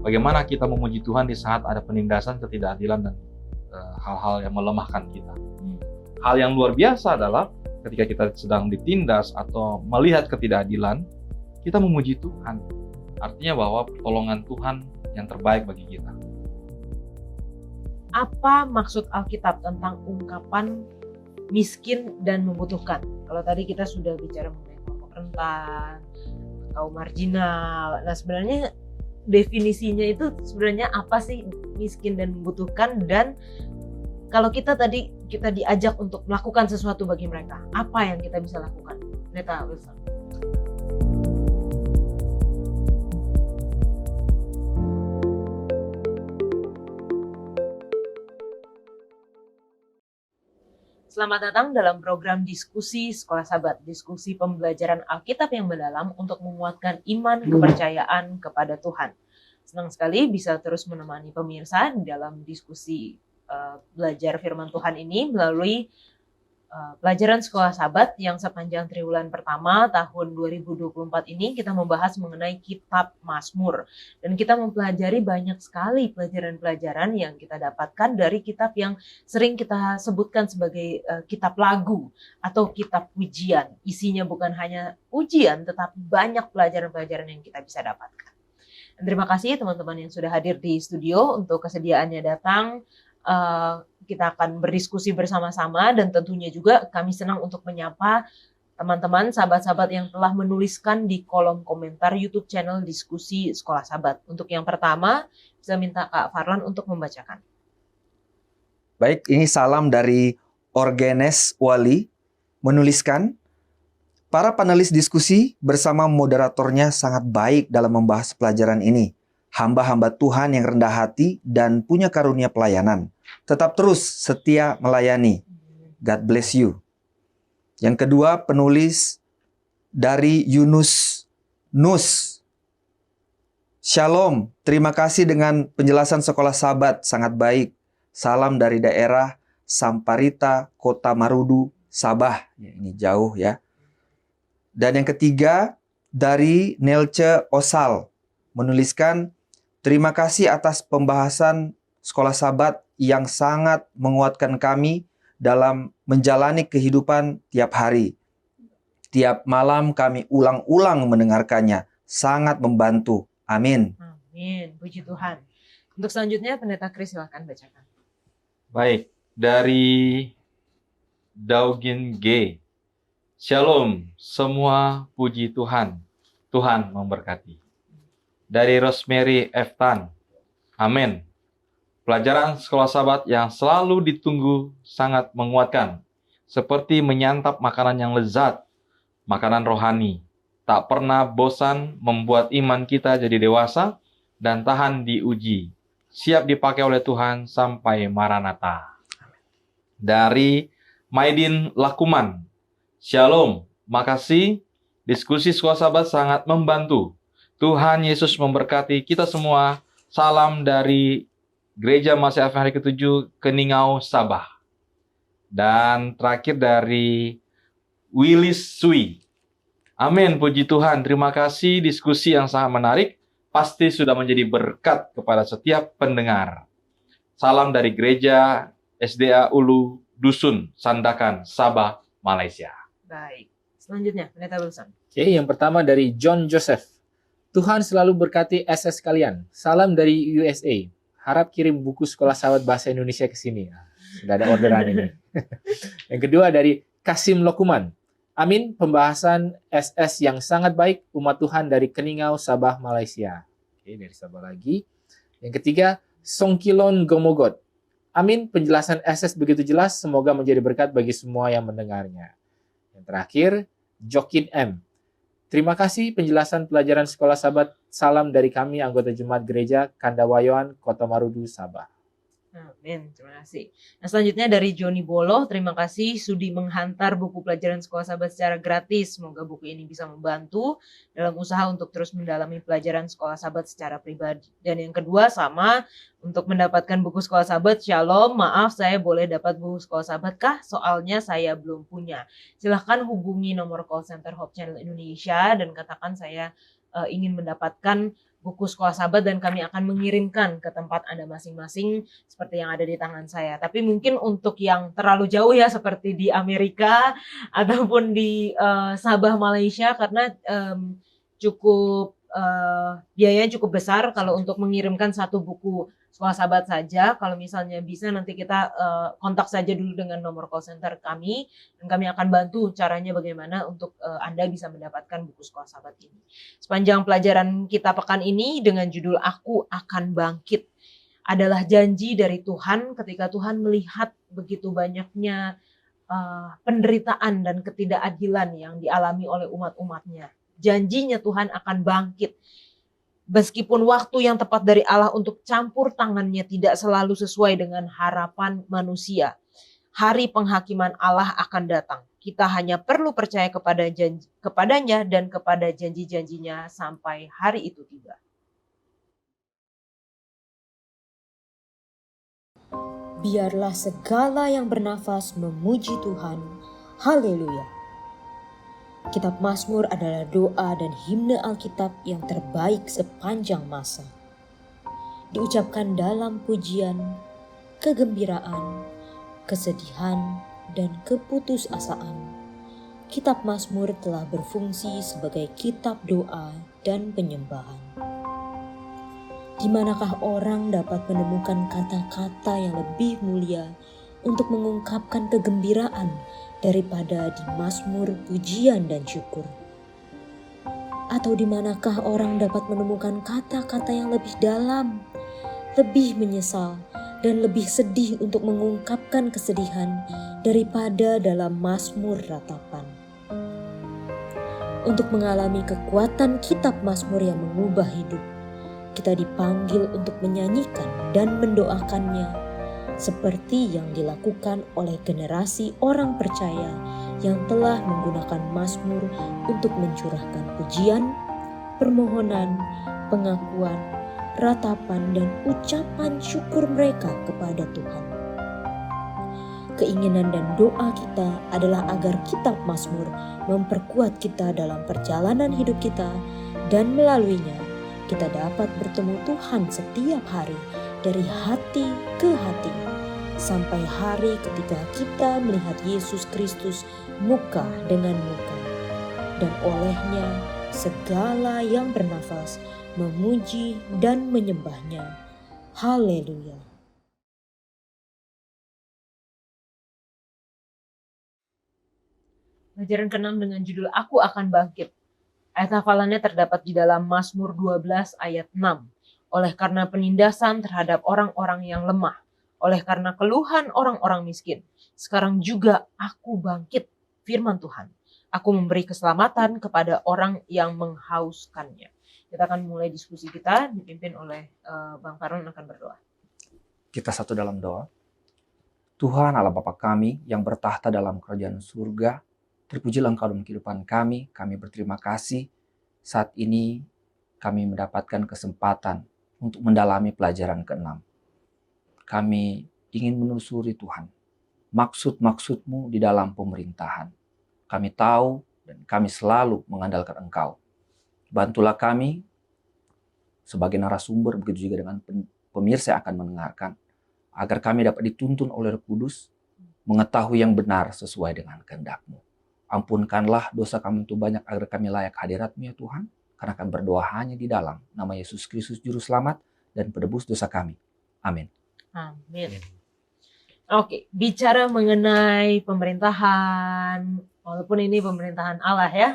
Bagaimana kita memuji Tuhan di saat ada penindasan, ketidakadilan, dan hal-hal yang melemahkan kita. Hal yang luar biasa adalah ketika kita sedang ditindas atau melihat ketidakadilan, kita memuji Tuhan. Artinya bahwa pertolongan Tuhan yang terbaik bagi kita. Apa maksud Alkitab tentang ungkapan miskin dan membutuhkan? Kalau tadi kita sudah bicara mengenai kelompok rentan, kaum marginal. Nah, sebenarnya definisinya itu sebenarnya apa sih miskin dan membutuhkan, dan kalau kita diajak untuk melakukan sesuatu bagi mereka, apa yang kita bisa lakukan? Pendeta Wilson. Selamat datang dalam program diskusi Sekolah Sabat, diskusi pembelajaran Alkitab yang mendalam untuk menguatkan iman kepercayaan kepada Tuhan. Senang sekali bisa terus menemani pemirsa dalam diskusi belajar firman Tuhan ini melalui pelajaran Sekolah Sabat yang sepanjang triwulan pertama tahun 2024 ini kita membahas mengenai kitab Mazmur. Dan kita mempelajari banyak sekali pelajaran-pelajaran yang kita dapatkan dari kitab yang sering kita sebutkan sebagai kitab lagu atau kitab pujian. Isinya bukan hanya pujian, tetapi banyak pelajaran-pelajaran yang kita bisa dapatkan. Dan terima kasih teman-teman yang sudah hadir di studio untuk kesediaannya datang. Kita akan berdiskusi bersama-sama, dan tentunya juga kami senang untuk menyapa teman-teman, sahabat-sahabat yang telah menuliskan di kolom komentar YouTube channel Diskusi Sekolah Sabat. Untuk yang pertama, bisa minta Kak Farlan untuk membacakan. Baik, ini salam dari Orgenes Wali, menuliskan, para panelis diskusi bersama moderatornya sangat baik dalam membahas pelajaran ini. Hamba-hamba Tuhan yang rendah hati dan punya karunia pelayanan. Tetap terus setia melayani. God bless you. Yang kedua, penulis dari Yunus Nus. Shalom, terima kasih dengan penjelasan Sekolah Sabat, sangat baik. Salam dari daerah Samparita, Kota Marudu, Sabah. Ini jauh ya. Dan yang ketiga, dari Nelce Osal, menuliskan, terima kasih atas pembahasan Sekolah Sabat yang sangat menguatkan kami dalam menjalani kehidupan tiap hari. Tiap malam kami ulang-ulang mendengarkannya. Sangat membantu. Amin. Amin. Puji Tuhan. Untuk selanjutnya, Pendeta Chris silakan bacakan. Baik, dari Daugin G. Shalom, semua puji Tuhan. Tuhan memberkati. Dari Rosemary F. Tan. Amin. Pelajaran Sekolah Sabat yang selalu ditunggu sangat menguatkan. Seperti menyantap makanan yang lezat, makanan rohani. Tak pernah bosan membuat iman kita jadi dewasa dan tahan diuji. Siap dipakai oleh Tuhan sampai Maranatha. Dari Maidin Lakuman. Shalom, makasih. Diskusi Sekolah Sabat sangat membantu. Tuhan Yesus memberkati kita semua. Salam dari Gereja Masih Hari ke-7, Keningau, Sabah. Dan terakhir dari Willis Sui. Amin, puji Tuhan. Terima kasih, diskusi yang sangat menarik. Pasti sudah menjadi berkat kepada setiap pendengar. Salam dari Gereja SDA Ulu Dusun, Sandakan, Sabah, Malaysia. Baik, selanjutnya Pendeta Wilson. Oke, yang pertama dari John Joseph. Tuhan selalu berkati SS kalian. Salam dari USA. Harap kirim buku Sekolah Sabat Bahasa Indonesia ke sini. Sudah ada orderan ini. Yang kedua dari Kasim Lokuman. Amin, pembahasan SS yang sangat baik, umat Tuhan dari Keningau, Sabah, Malaysia. Oke, dari Sabah lagi. Yang ketiga, Songkilon Gomogot. Amin, penjelasan SS begitu jelas, semoga menjadi berkat bagi semua yang mendengarnya. Yang terakhir, Jokin M. Terima kasih penjelasan pelajaran Sekolah Sabat. Salam dari kami, anggota Jemaat Gereja Kandawayoan, Kota Marudu, Sabah. Amin, terima kasih. Nah, selanjutnya dari Joni Bolo, terima kasih sudi menghantar buku pelajaran Sekolah Sabat secara gratis. Semoga buku ini bisa membantu dalam usaha untuk terus mendalami pelajaran Sekolah Sabat secara pribadi. Dan yang kedua sama, untuk mendapatkan buku Sekolah Sabat, Shalom, maaf saya boleh dapat buku Sekolah Sabat kah? Soalnya saya belum punya. Silahkan hubungi nomor call center Hope Channel Indonesia dan katakan saya ingin mendapatkan buku Sekolah Sahabat dan kami akan mengirimkan ke tempat Anda masing-masing seperti yang ada di tangan saya. Tapi mungkin untuk yang terlalu jauh ya seperti di Amerika ataupun di Sabah Malaysia karena cukup biayanya cukup besar kalau untuk mengirimkan satu buku Sekolah Sahabat saja. Kalau misalnya bisa nanti kita kontak saja dulu dengan nomor call center kami dan kami akan bantu caranya bagaimana untuk Anda bisa mendapatkan buku Sekolah Sahabat ini. Sepanjang pelajaran kita pekan ini dengan judul Aku Akan Bangkit adalah janji dari Tuhan ketika Tuhan melihat begitu banyaknya penderitaan dan ketidakadilan yang dialami oleh umat-umatnya. Janjinya Tuhan akan bangkit. Meskipun waktu yang tepat dari Allah untuk campur tangannya tidak selalu sesuai dengan harapan manusia. Hari penghakiman Allah akan datang. Kita hanya perlu percaya kepadanya dan kepada janji-janjinya sampai hari itu tiba. Biarlah segala yang bernafas memuji Tuhan. Haleluya. Kitab Mazmur adalah doa dan himne Alkitab yang terbaik sepanjang masa. Diucapkan dalam pujian, kegembiraan, kesedihan, dan keputusasaan. Kitab Mazmur telah berfungsi sebagai kitab doa dan penyembahan. Di manakah orang dapat menemukan kata-kata yang lebih mulia untuk mengungkapkan kegembiraan daripada di Mazmur pujian dan syukur? Atau di manakah orang dapat menemukan kata-kata yang lebih dalam, lebih menyesal, dan lebih sedih untuk mengungkapkan kesedihan daripada dalam Mazmur ratapan? Untuk mengalami kekuatan kitab Mazmur yang mengubah hidup, kita dipanggil untuk menyanyikan dan mendoakannya seperti yang dilakukan oleh generasi orang percaya yang telah menggunakan Mazmur untuk mencurahkan pujian, permohonan, pengakuan, ratapan, dan ucapan syukur mereka kepada Tuhan. Keinginan dan doa kita adalah agar kitab Mazmur memperkuat kita dalam perjalanan hidup kita dan melaluinya kita dapat bertemu Tuhan setiap hari dari hati ke hati sampai hari ketika kita melihat Yesus Kristus muka dengan muka, dan olehnya segala yang bernafas memuji dan menyembahnya. Haleluya. Pelajaran ke-6 dengan judul Aku Akan Bangkit. Ayat hafalannya terdapat di dalam Mazmur 12 ayat 6. Oleh karena penindasan terhadap orang-orang yang lemah, oleh karena keluhan orang-orang miskin, sekarang juga aku bangkit, firman Tuhan. Aku memberi keselamatan kepada orang yang menghauskannya. Kita akan mulai diskusi kita, dipimpin oleh Bang Farun akan berdoa. Kita satu dalam doa. Tuhan Allah Bapa kami yang bertahta dalam kerajaan surga, terpujilah Engkau dalam kehidupan kami. Kami berterima kasih saat ini kami mendapatkan kesempatan untuk mendalami pelajaran ke-6. Kami ingin menelusuri Tuhan, maksud-maksud-Mu di dalam pemerintahan. Kami tahu dan kami selalu mengandalkan Engkau. Bantulah kami sebagai narasumber, begitu juga dengan pemirsa yang akan mendengarkan, agar kami dapat dituntun oleh Roh Kudus, mengetahui yang benar sesuai dengan kehendak-Mu. Ampunkanlah dosa kami itu banyak agar kami layak hadirat-Mu ya Tuhan, karena kami berdoa hanya di dalam nama Yesus Kristus Juru Selamat dan penebus dosa kami. Amin. Amin. Oke, bicara mengenai pemerintahan, walaupun ini pemerintahan Allah ya,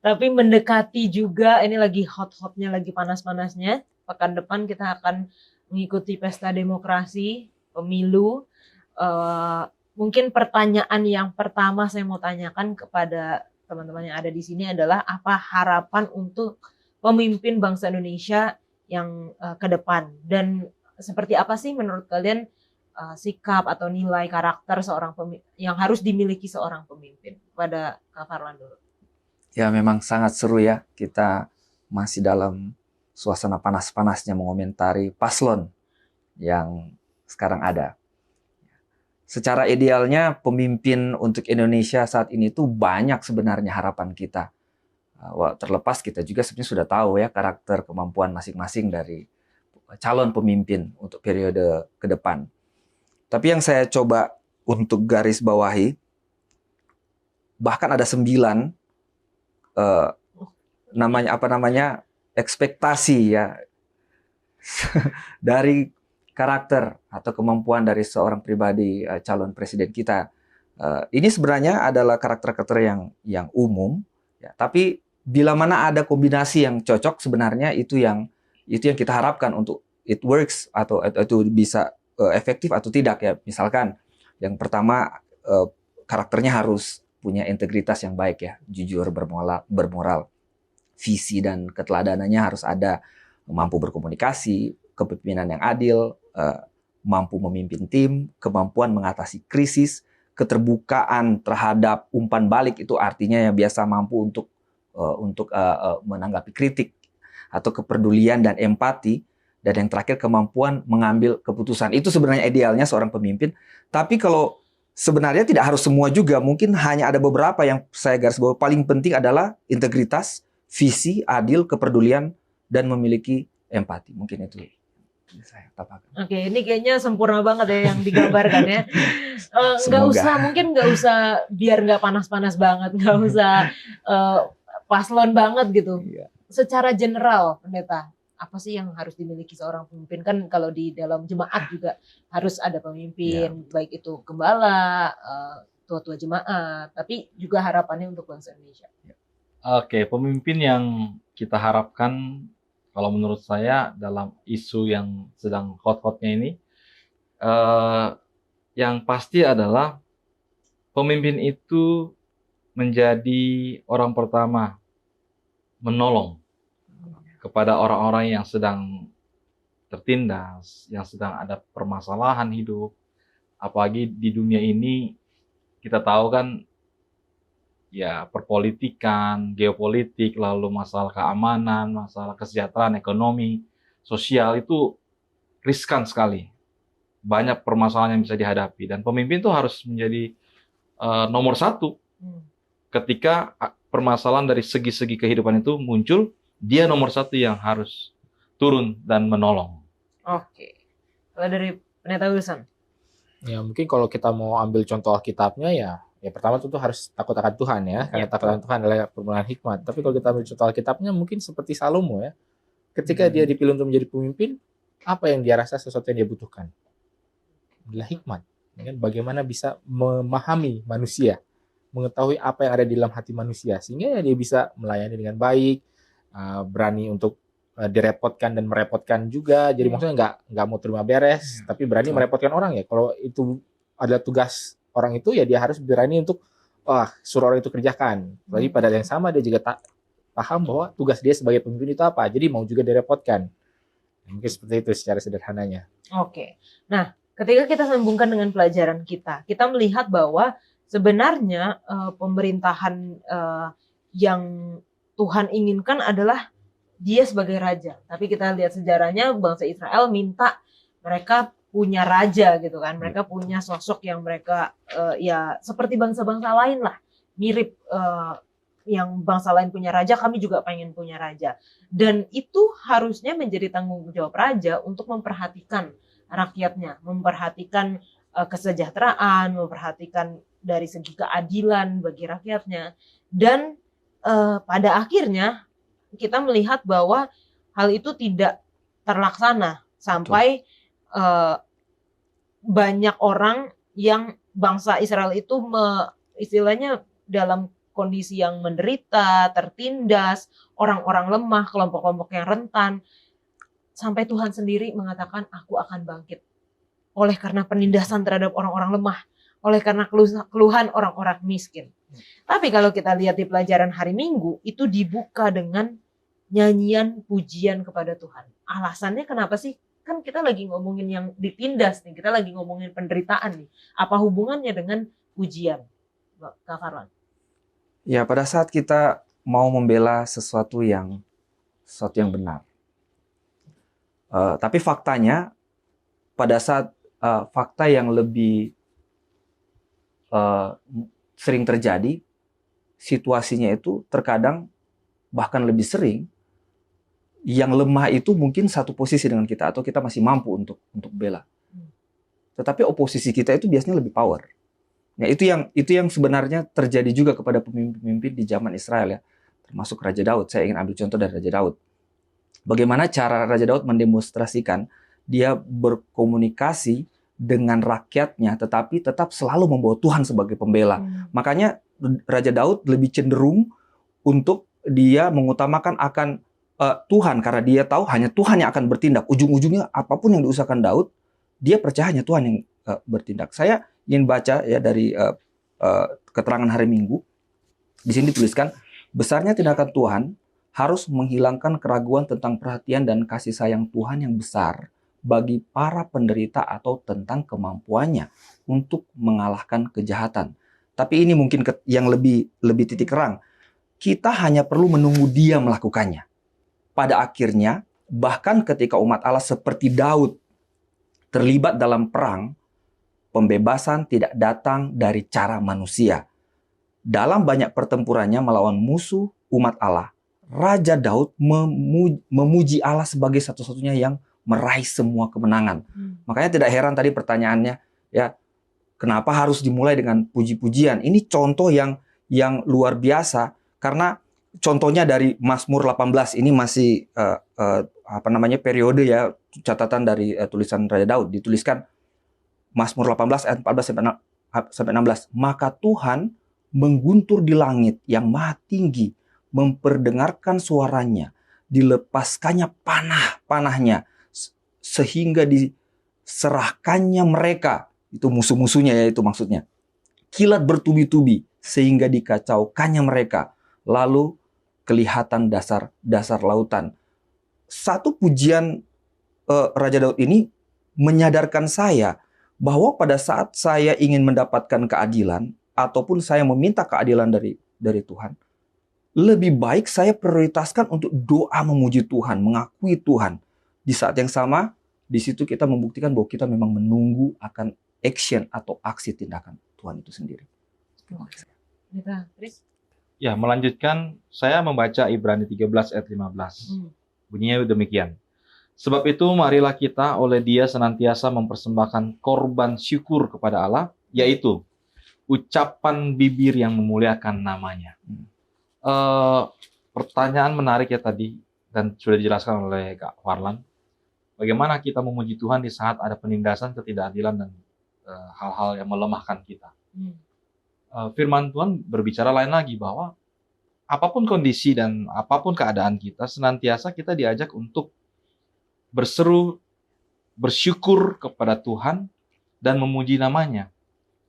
tapi mendekati juga, ini lagi hot-hotnya, lagi panas-panasnya. Pekan depan kita akan mengikuti pesta demokrasi, pemilu. Mungkin pertanyaan yang pertama saya mau tanyakan kepada teman-teman yang ada di sini adalah apa harapan untuk pemimpin bangsa Indonesia yang ke depan, dan seperti apa sih menurut kalian sikap atau nilai karakter seorang yang harus dimiliki seorang pemimpin? Pada Kak Farlan dulu. Ya memang sangat seru ya, kita masih dalam suasana panas-panasnya mengomentari paslon yang sekarang ada. Secara idealnya pemimpin untuk Indonesia saat ini tuh banyak sebenarnya harapan kita. Terlepas kita juga sebenarnya sudah tahu ya karakter kemampuan masing-masing dari calon pemimpin untuk periode ke depan. Tapi yang saya coba untuk garis bawahi, bahkan ada 9 ekspektasi ya dari karakter atau kemampuan dari seorang pribadi calon presiden kita. Ini sebenarnya adalah karakter-karakter yang umum, ya. Tapi bila mana ada kombinasi yang cocok, sebenarnya itu yang kita harapkan untuk it works atau itu bisa efektif atau tidak ya. Misalkan yang pertama karakternya harus punya integritas yang baik ya, jujur, bermoral. Visi dan keteladanannya harus ada, mampu berkomunikasi, kepemimpinan yang adil, mampu memimpin tim, kemampuan mengatasi krisis, keterbukaan terhadap umpan balik, itu artinya yang biasa mampu untuk menanggapi kritik, atau kepedulian dan empati, dan yang terakhir kemampuan mengambil keputusan. Itu sebenarnya idealnya seorang pemimpin. Tapi kalau sebenarnya tidak harus semua juga, mungkin hanya ada beberapa yang saya garis bawah. Paling penting adalah integritas, visi, adil, kepedulian, dan memiliki empati. Mungkin itu saya tambahkan. Oke, ini kayaknya sempurna banget ya yang digambarkan ya. Nggak usah biar nggak panas-panas banget, nggak usah paslon banget gitu. Iya. Secara general, pendeta, apa sih yang harus dimiliki seorang pemimpin? Kan kalau di dalam jemaat juga harus ada pemimpin, baik itu gembala, tua-tua jemaat, tapi juga harapannya untuk bangsa Indonesia. Oke, pemimpin yang kita harapkan, kalau menurut saya dalam isu yang sedang hot-hotnya ini, yang pasti adalah pemimpin itu menjadi orang pertama menolong kepada orang-orang yang sedang tertindas, yang sedang ada permasalahan hidup. Apalagi di dunia ini kita tahu kan ya, perpolitikan, geopolitik, lalu masalah keamanan, masalah kesejahteraan, ekonomi, sosial, itu riskan sekali. Banyak permasalahan yang bisa dihadapi, dan pemimpin itu harus menjadi nomor satu. Ketika permasalahan dari segi-segi kehidupan itu muncul, dia nomor satu yang harus turun dan menolong. Oke. Kalau dari Pendeta Wilson? Ya mungkin kalau kita mau ambil contoh Alkitabnya ya pertama tentu harus takut akan Tuhan ya, karena takut akan Tuhan adalah permulaan hikmat. Tapi kalau kita ambil contoh Alkitabnya mungkin seperti Salomo ya, ketika dia dipilih untuk menjadi pemimpin, apa yang dia rasa sesuatu yang dia butuhkan? Adalah hikmat. Bagaimana bisa memahami manusia, mengetahui apa yang ada di dalam hati manusia, sehingga dia bisa melayani dengan baik, berani untuk direpotkan dan merepotkan juga. Jadi maksudnya nggak mau terima beres, tapi berani merepotkan orang ya. Kalau itu adalah tugas orang itu ya, dia harus berani untuk suruh orang itu kerjakan. Tapi pada yang sama dia juga tak paham bahwa tugas dia sebagai pemimpin itu apa. Jadi mau juga direpotkan. Mungkin seperti itu secara sederhananya. Oke. Nah, ketika kita sambungkan dengan pelajaran kita melihat bahwa sebenarnya pemerintahan yang Tuhan inginkan adalah dia sebagai raja. Tapi kita lihat sejarahnya, bangsa Israel minta mereka punya raja gitu kan. Mereka punya sosok yang mereka ya seperti bangsa-bangsa lain lah. Mirip yang bangsa lain punya raja, kami juga pengen punya raja. Dan itu harusnya menjadi tanggung jawab raja untuk memperhatikan rakyatnya, memperhatikan kesejahteraan, memperhatikan dari segi keadilan bagi rakyatnya. Dan pada akhirnya kita melihat bahwa hal itu tidak terlaksana sampai banyak orang yang bangsa Israel itu istilahnya dalam kondisi yang menderita, tertindas, orang-orang lemah, kelompok-kelompok yang rentan, sampai Tuhan sendiri mengatakan, aku akan bangkit. Oleh karena penindasan terhadap orang-orang lemah, oleh karena keluhan orang-orang miskin. Tapi kalau kita lihat di pelajaran hari Minggu, itu dibuka dengan nyanyian pujian kepada Tuhan. Alasannya kenapa sih? Kan kita lagi ngomongin yang ditindas nih, kita lagi ngomongin penderitaan nih. Apa hubungannya dengan pujian, Kak Farlan? Ya, pada saat kita mau membela sesuatu yang benar. Tapi faktanya, pada saat fakta yang lebih sering terjadi, situasinya itu terkadang bahkan lebih sering yang lemah itu mungkin satu posisi dengan kita atau kita masih mampu untuk bela. Tetapi oposisi kita itu biasanya lebih power. Nah, itu yang sebenarnya terjadi juga kepada pemimpin-pemimpin di zaman Israel ya, termasuk Raja Daud. Saya ingin ambil contoh dari Raja Daud. Bagaimana cara Raja Daud mendemonstrasikan dia berkomunikasi dengan rakyatnya, tetapi tetap selalu membawa Tuhan sebagai pembela. Makanya Raja Daud lebih cenderung untuk dia mengutamakan akan Tuhan, karena dia tahu hanya Tuhan yang akan bertindak. Ujung-ujungnya apapun yang diusahakan Daud, dia percaya hanya Tuhan yang bertindak. Saya ingin baca ya dari keterangan hari Minggu. Di sini dituliskan, besarnya tindakan Tuhan harus menghilangkan keraguan tentang perhatian dan kasih sayang Tuhan yang besar bagi para penderita atau tentang kemampuannya untuk mengalahkan kejahatan. Tapi ini mungkin yang lebih titik terang. Kita hanya perlu menunggu Dia melakukannya. Pada akhirnya, bahkan ketika umat Allah seperti Daud terlibat dalam perang, pembebasan tidak datang dari cara manusia. Dalam banyak pertempurannya melawan musuh umat Allah, Raja Daud memuji Allah sebagai satu-satunya yang meraih semua kemenangan. Makanya tidak heran tadi pertanyaannya, ya, kenapa harus dimulai dengan puji-pujian? Ini contoh yang luar biasa, karena contohnya dari Mazmur 18 ini masih periode ya, catatan dari tulisan Raja Daud. Dituliskan Mazmur 18 ayat 14 sampai 16. Maka Tuhan mengguntur di langit yang maha tinggi, memperdengarkan suaranya, dilepaskannya panah-panahnya, sehingga diserahkannya mereka, itu musuh-musuhnya ya, itu maksudnya. Kilat bertubi-tubi sehingga dikacaukannya mereka, lalu kelihatan dasar lautan. Satu pujian Raja Daud ini menyadarkan saya bahwa pada saat saya ingin mendapatkan keadilan ataupun saya meminta keadilan dari Tuhan, lebih baik saya prioritaskan untuk doa memuji Tuhan, mengakui Tuhan. Di saat yang sama, di situ kita membuktikan bahwa kita memang menunggu akan action atau aksi tindakan Tuhan itu sendiri. Ya, melanjutkan, saya membaca Ibrani 13 ayat 15. Bunyinya demikian. Sebab itu marilah kita oleh Dia senantiasa mempersembahkan korban syukur kepada Allah, yaitu ucapan bibir yang memuliakan namanya. Pertanyaan menarik ya tadi, dan sudah dijelaskan oleh Kak Farlan. Bagaimana kita memuji Tuhan di saat ada penindasan, ketidakadilan, dan hal-hal yang melemahkan kita. Firman Tuhan berbicara lain lagi, bahwa apapun kondisi dan apapun keadaan kita, senantiasa kita diajak untuk berseru, bersyukur kepada Tuhan, dan memuji namanya.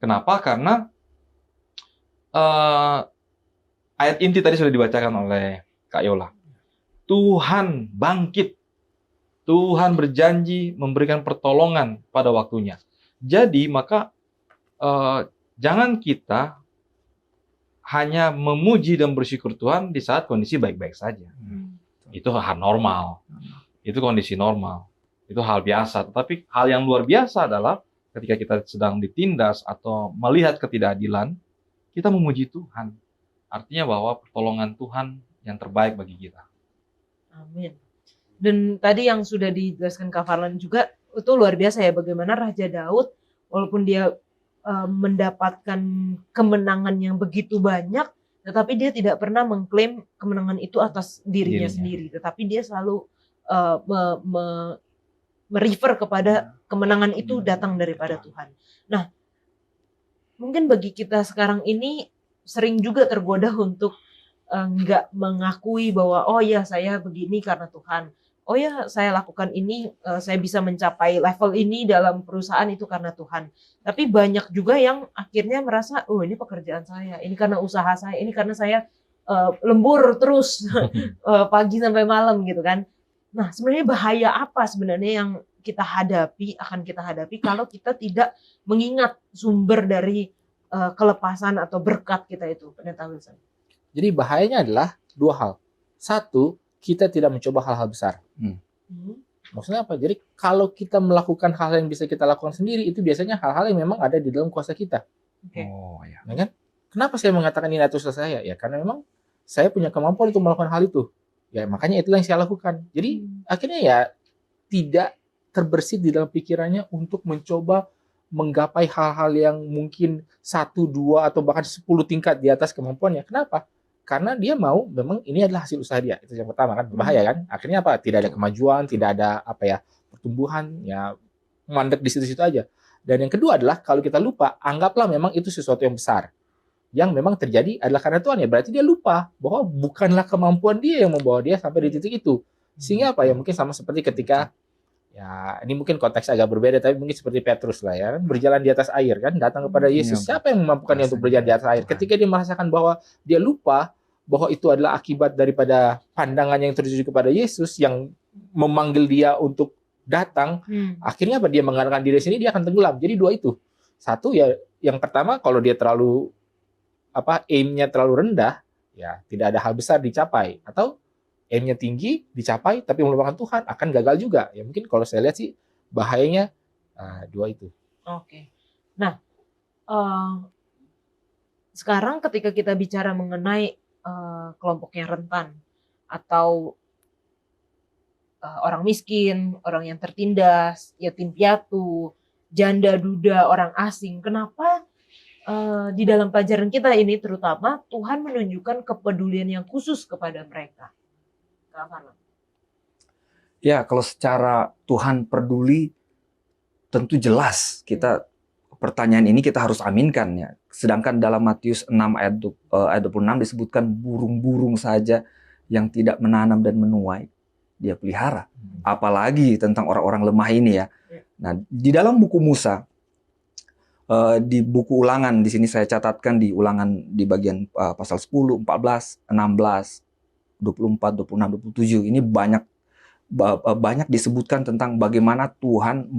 Kenapa? Karena ayat inti tadi sudah dibacakan oleh Kak Yola. Tuhan bangkit. Tuhan berjanji memberikan pertolongan pada waktunya. Jadi maka jangan kita hanya memuji dan bersyukur Tuhan di saat kondisi baik-baik saja. Itu hal normal. Itu kondisi normal. Itu hal biasa. Tetapi hal yang luar biasa adalah ketika kita sedang ditindas atau melihat ketidakadilan, kita memuji Tuhan. Artinya bahwa pertolongan Tuhan yang terbaik bagi kita. Amin. Dan tadi yang sudah dijelaskan Kak Farlan juga, itu luar biasa ya, bagaimana Raja Daud walaupun dia mendapatkan kemenangan yang begitu banyak, tetapi dia tidak pernah mengklaim kemenangan itu atas dirinya sendiri, tetapi dia selalu merefer kepada kemenangan itu datang daripada Tuhan. Nah, mungkin bagi kita sekarang ini sering juga tergoda untuk nggak mengakui bahwa oh ya saya begini karena Tuhan. Oh ya saya lakukan ini, saya bisa mencapai level ini dalam perusahaan itu karena Tuhan. Tapi banyak juga yang akhirnya merasa, oh ini pekerjaan saya, ini karena usaha saya, ini karena saya lembur terus pagi sampai malam gitu kan. Nah sebenarnya bahaya apa sebenarnya yang akan kita hadapi kalau kita tidak mengingat sumber dari kelepasan atau berkat kita itu, Pendeta Wilson? Jadi bahayanya adalah dua hal. Satu, kita tidak mencoba hal-hal besar. Maksudnya apa? Jadi kalau kita melakukan hal yang bisa kita lakukan sendiri, itu biasanya hal-hal yang memang ada di dalam kuasa kita. Okay. Oh ya. Ya kan? Kenapa saya mengatakan ini atas usaha saya? Ya karena memang saya punya kemampuan untuk melakukan hal itu. Ya makanya itulah yang saya lakukan. Jadi akhirnya ya tidak terbersit di dalam pikirannya untuk mencoba menggapai hal-hal yang mungkin 1, 2, atau bahkan 10 tingkat di atas kemampuannya. Kenapa? Karena dia mau, memang ini adalah hasil usaha dia. Itu yang pertama kan, berbahaya kan. Akhirnya apa? Tidak ada kemajuan, tidak ada pertumbuhan, ya mandek di situ-situ aja. Dan yang kedua adalah kalau kita lupa, anggaplah memang itu sesuatu yang besar. Yang memang terjadi adalah karena Tuhan, ya berarti dia lupa bahwa bukanlah kemampuan dia yang membawa dia sampai di titik itu. Sehingga apa ya, mungkin sama seperti ketika, ya ini mungkin konteks agak berbeda, tapi mungkin seperti Petrus lah ya, berjalan di atas air kan, datang kepada Yesus. Siapa yang memampukan dia untuk berjalan di atas air? Ketika dia merasakan bahwa dia lupa bahwa itu adalah akibat daripada pandangan yang tertuju kepada Yesus yang memanggil dia untuk datang, akhirnya apa? Dia mengandalkan diri sendiri, dia akan tenggelam. Jadi dua itu. Satu ya, yang pertama kalau dia terlalu aim-nya terlalu rendah, ya tidak ada hal besar dicapai. Atau aim-nya tinggi, dicapai, tapi melupakan Tuhan, akan gagal juga. Ya mungkin kalau saya lihat sih, bahayanya dua itu. Oke. Nah, sekarang ketika kita bicara mengenai kelompok yang rentan, atau orang miskin, orang yang tertindas, yatim piatu, janda duda, orang asing, kenapa di dalam pelajaran kita ini terutama Tuhan menunjukkan kepedulian yang khusus kepada mereka? Ya, kalau secara Tuhan peduli, tentu jelas pertanyaan ini kita harus aminkan ya. Sedangkan dalam Matius 6 ayat 26 disebutkan burung-burung saja yang tidak menanam dan menuai, dia pelihara. Apalagi tentang orang-orang lemah ini ya. Nah, di dalam buku Musa, di buku Ulangan, di sini saya catatkan di Ulangan di bagian pasal 10, 14, 16, 24, 26, 27, ini banyak disebutkan tentang bagaimana Tuhan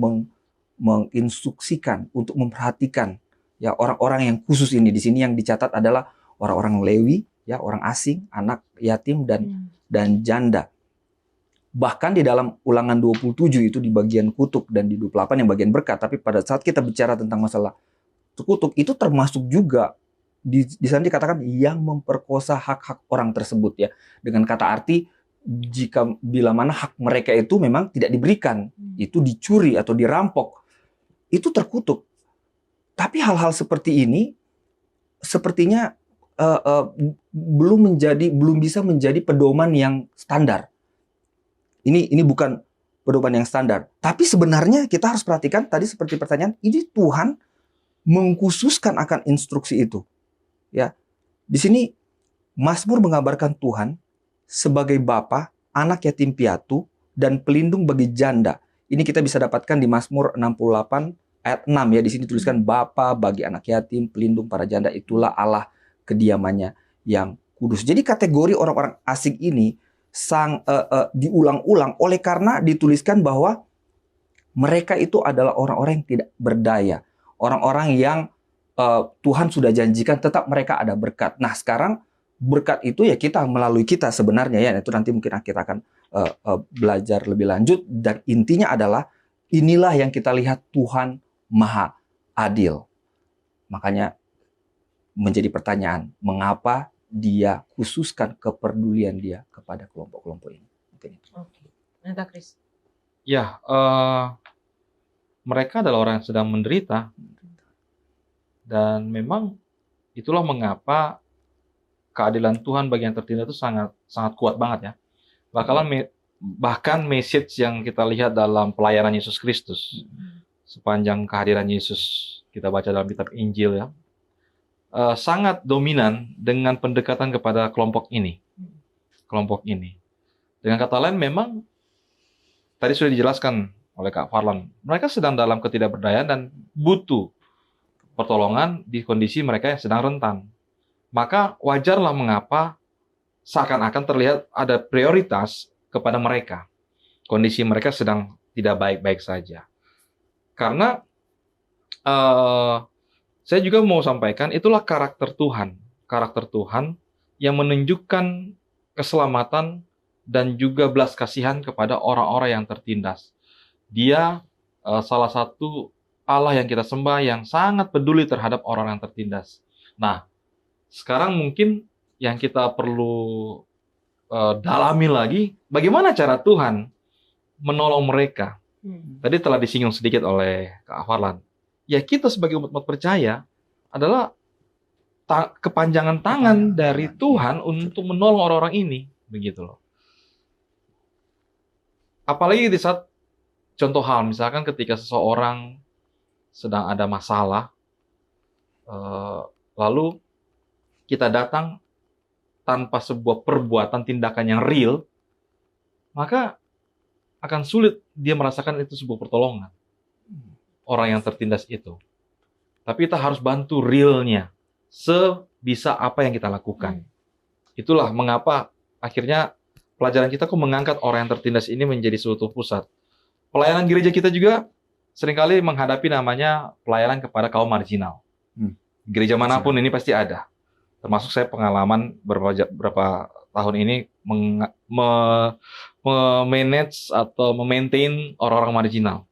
menginstruksikan untuk memperhatikan ya orang-orang yang khusus ini. Di sini yang dicatat adalah orang-orang Lewi, ya, orang asing, anak yatim dan janda. Bahkan di dalam Ulangan 27 itu di bagian kutuk, dan di 28 yang bagian berkat. Tapi pada saat kita bicara tentang masalah kutuk, itu termasuk juga di sana dikatakan yang memperkosa hak-hak orang tersebut ya. Dengan kata arti, bila mana hak mereka itu memang tidak diberikan, itu dicuri atau dirampok, itu terkutuk. Tapi hal-hal seperti ini sepertinya belum bisa menjadi pedoman yang standar. Ini bukan pedoman yang standar. Tapi sebenarnya kita harus perhatikan tadi seperti pertanyaan, ini Tuhan mengkhususkan akan instruksi itu. Ya. Di sini Mazmur menggambarkan Tuhan sebagai bapa, anak yatim piatu, dan pelindung bagi janda. Ini kita bisa dapatkan di Mazmur 68 ayat 6 ya. Di sini tuliskan bapa bagi anak yatim, pelindung para janda, itulah Allah kediamannya yang kudus. Jadi kategori orang-orang asing ini diulang-ulang oleh karena dituliskan bahwa mereka itu adalah orang-orang yang tidak berdaya, orang-orang yang Tuhan sudah janjikan tetap mereka ada berkat. Nah sekarang berkat itu ya melalui kita sebenarnya ya, itu nanti mungkin kita akan belajar lebih lanjut, dan intinya adalah inilah yang kita lihat Tuhan Maha Adil. Makanya menjadi pertanyaan, mengapa dia khususkan kepedulian dia kepada kelompok-kelompok ini. Oke. Neta Kris. Ya, mereka adalah orang yang sedang menderita, dan memang itulah mengapa keadilan Tuhan bagi yang tertindas itu sangat sangat kuat banget ya. Bahkan message yang kita lihat dalam pelayanan Yesus Kristus sepanjang kehadiran Yesus, kita baca dalam kitab Injil ya, sangat dominan dengan pendekatan kepada kelompok ini. Dengan kata lain, memang tadi sudah dijelaskan oleh Kak Farlan, mereka sedang dalam ketidakberdayaan dan butuh pertolongan di kondisi mereka yang sedang rentan. Maka wajarlah mengapa seakan-akan terlihat ada prioritas kepada mereka. Kondisi mereka sedang tidak baik-baik saja. Karena saya juga mau sampaikan, itulah karakter Tuhan. Karakter Tuhan yang menunjukkan keselamatan dan juga belas kasihan kepada orang-orang yang tertindas. Dia salah satu Allah yang kita sembah yang sangat peduli terhadap orang yang tertindas. Nah, sekarang mungkin yang kita perlu dalami lagi, bagaimana cara Tuhan menolong mereka. Tadi telah disinggung sedikit oleh Kak Farlan. Ya kita sebagai umat percaya adalah kepanjangan tangan dari Tuhan untuk menolong orang-orang ini, begitu loh. Apalagi di saat contoh hal, misalkan ketika seseorang sedang ada masalah, lalu kita datang tanpa sebuah perbuatan tindakan yang real, maka akan sulit dia merasakan itu sebuah pertolongan. Orang yang tertindas itu. Tapi kita harus bantu realnya, sebisa apa yang kita lakukan. Itulah mengapa akhirnya pelajaran kita kok mengangkat orang yang tertindas ini menjadi suatu pusat. Pelayanan gereja kita juga seringkali menghadapi namanya pelayanan kepada kaum marginal. Gereja manapun ini pasti ada. Termasuk saya pengalaman beberapa tahun ini memanage atau memaintain orang-orang marginal.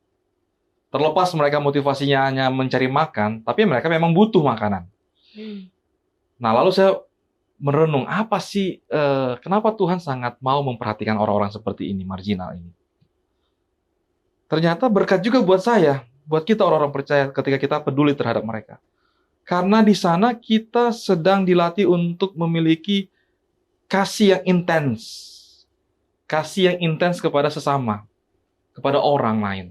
Terlepas mereka motivasinya hanya mencari makan, tapi mereka memang butuh makanan. Nah, lalu saya merenung, apa sih, kenapa Tuhan sangat mau memperhatikan orang-orang seperti ini, marginal ini. Ternyata berkat juga buat saya, buat kita orang-orang percaya ketika kita peduli terhadap mereka. Karena di sana kita sedang dilatih untuk memiliki kasih yang intens. Kasih yang intens kepada sesama, kepada orang lain.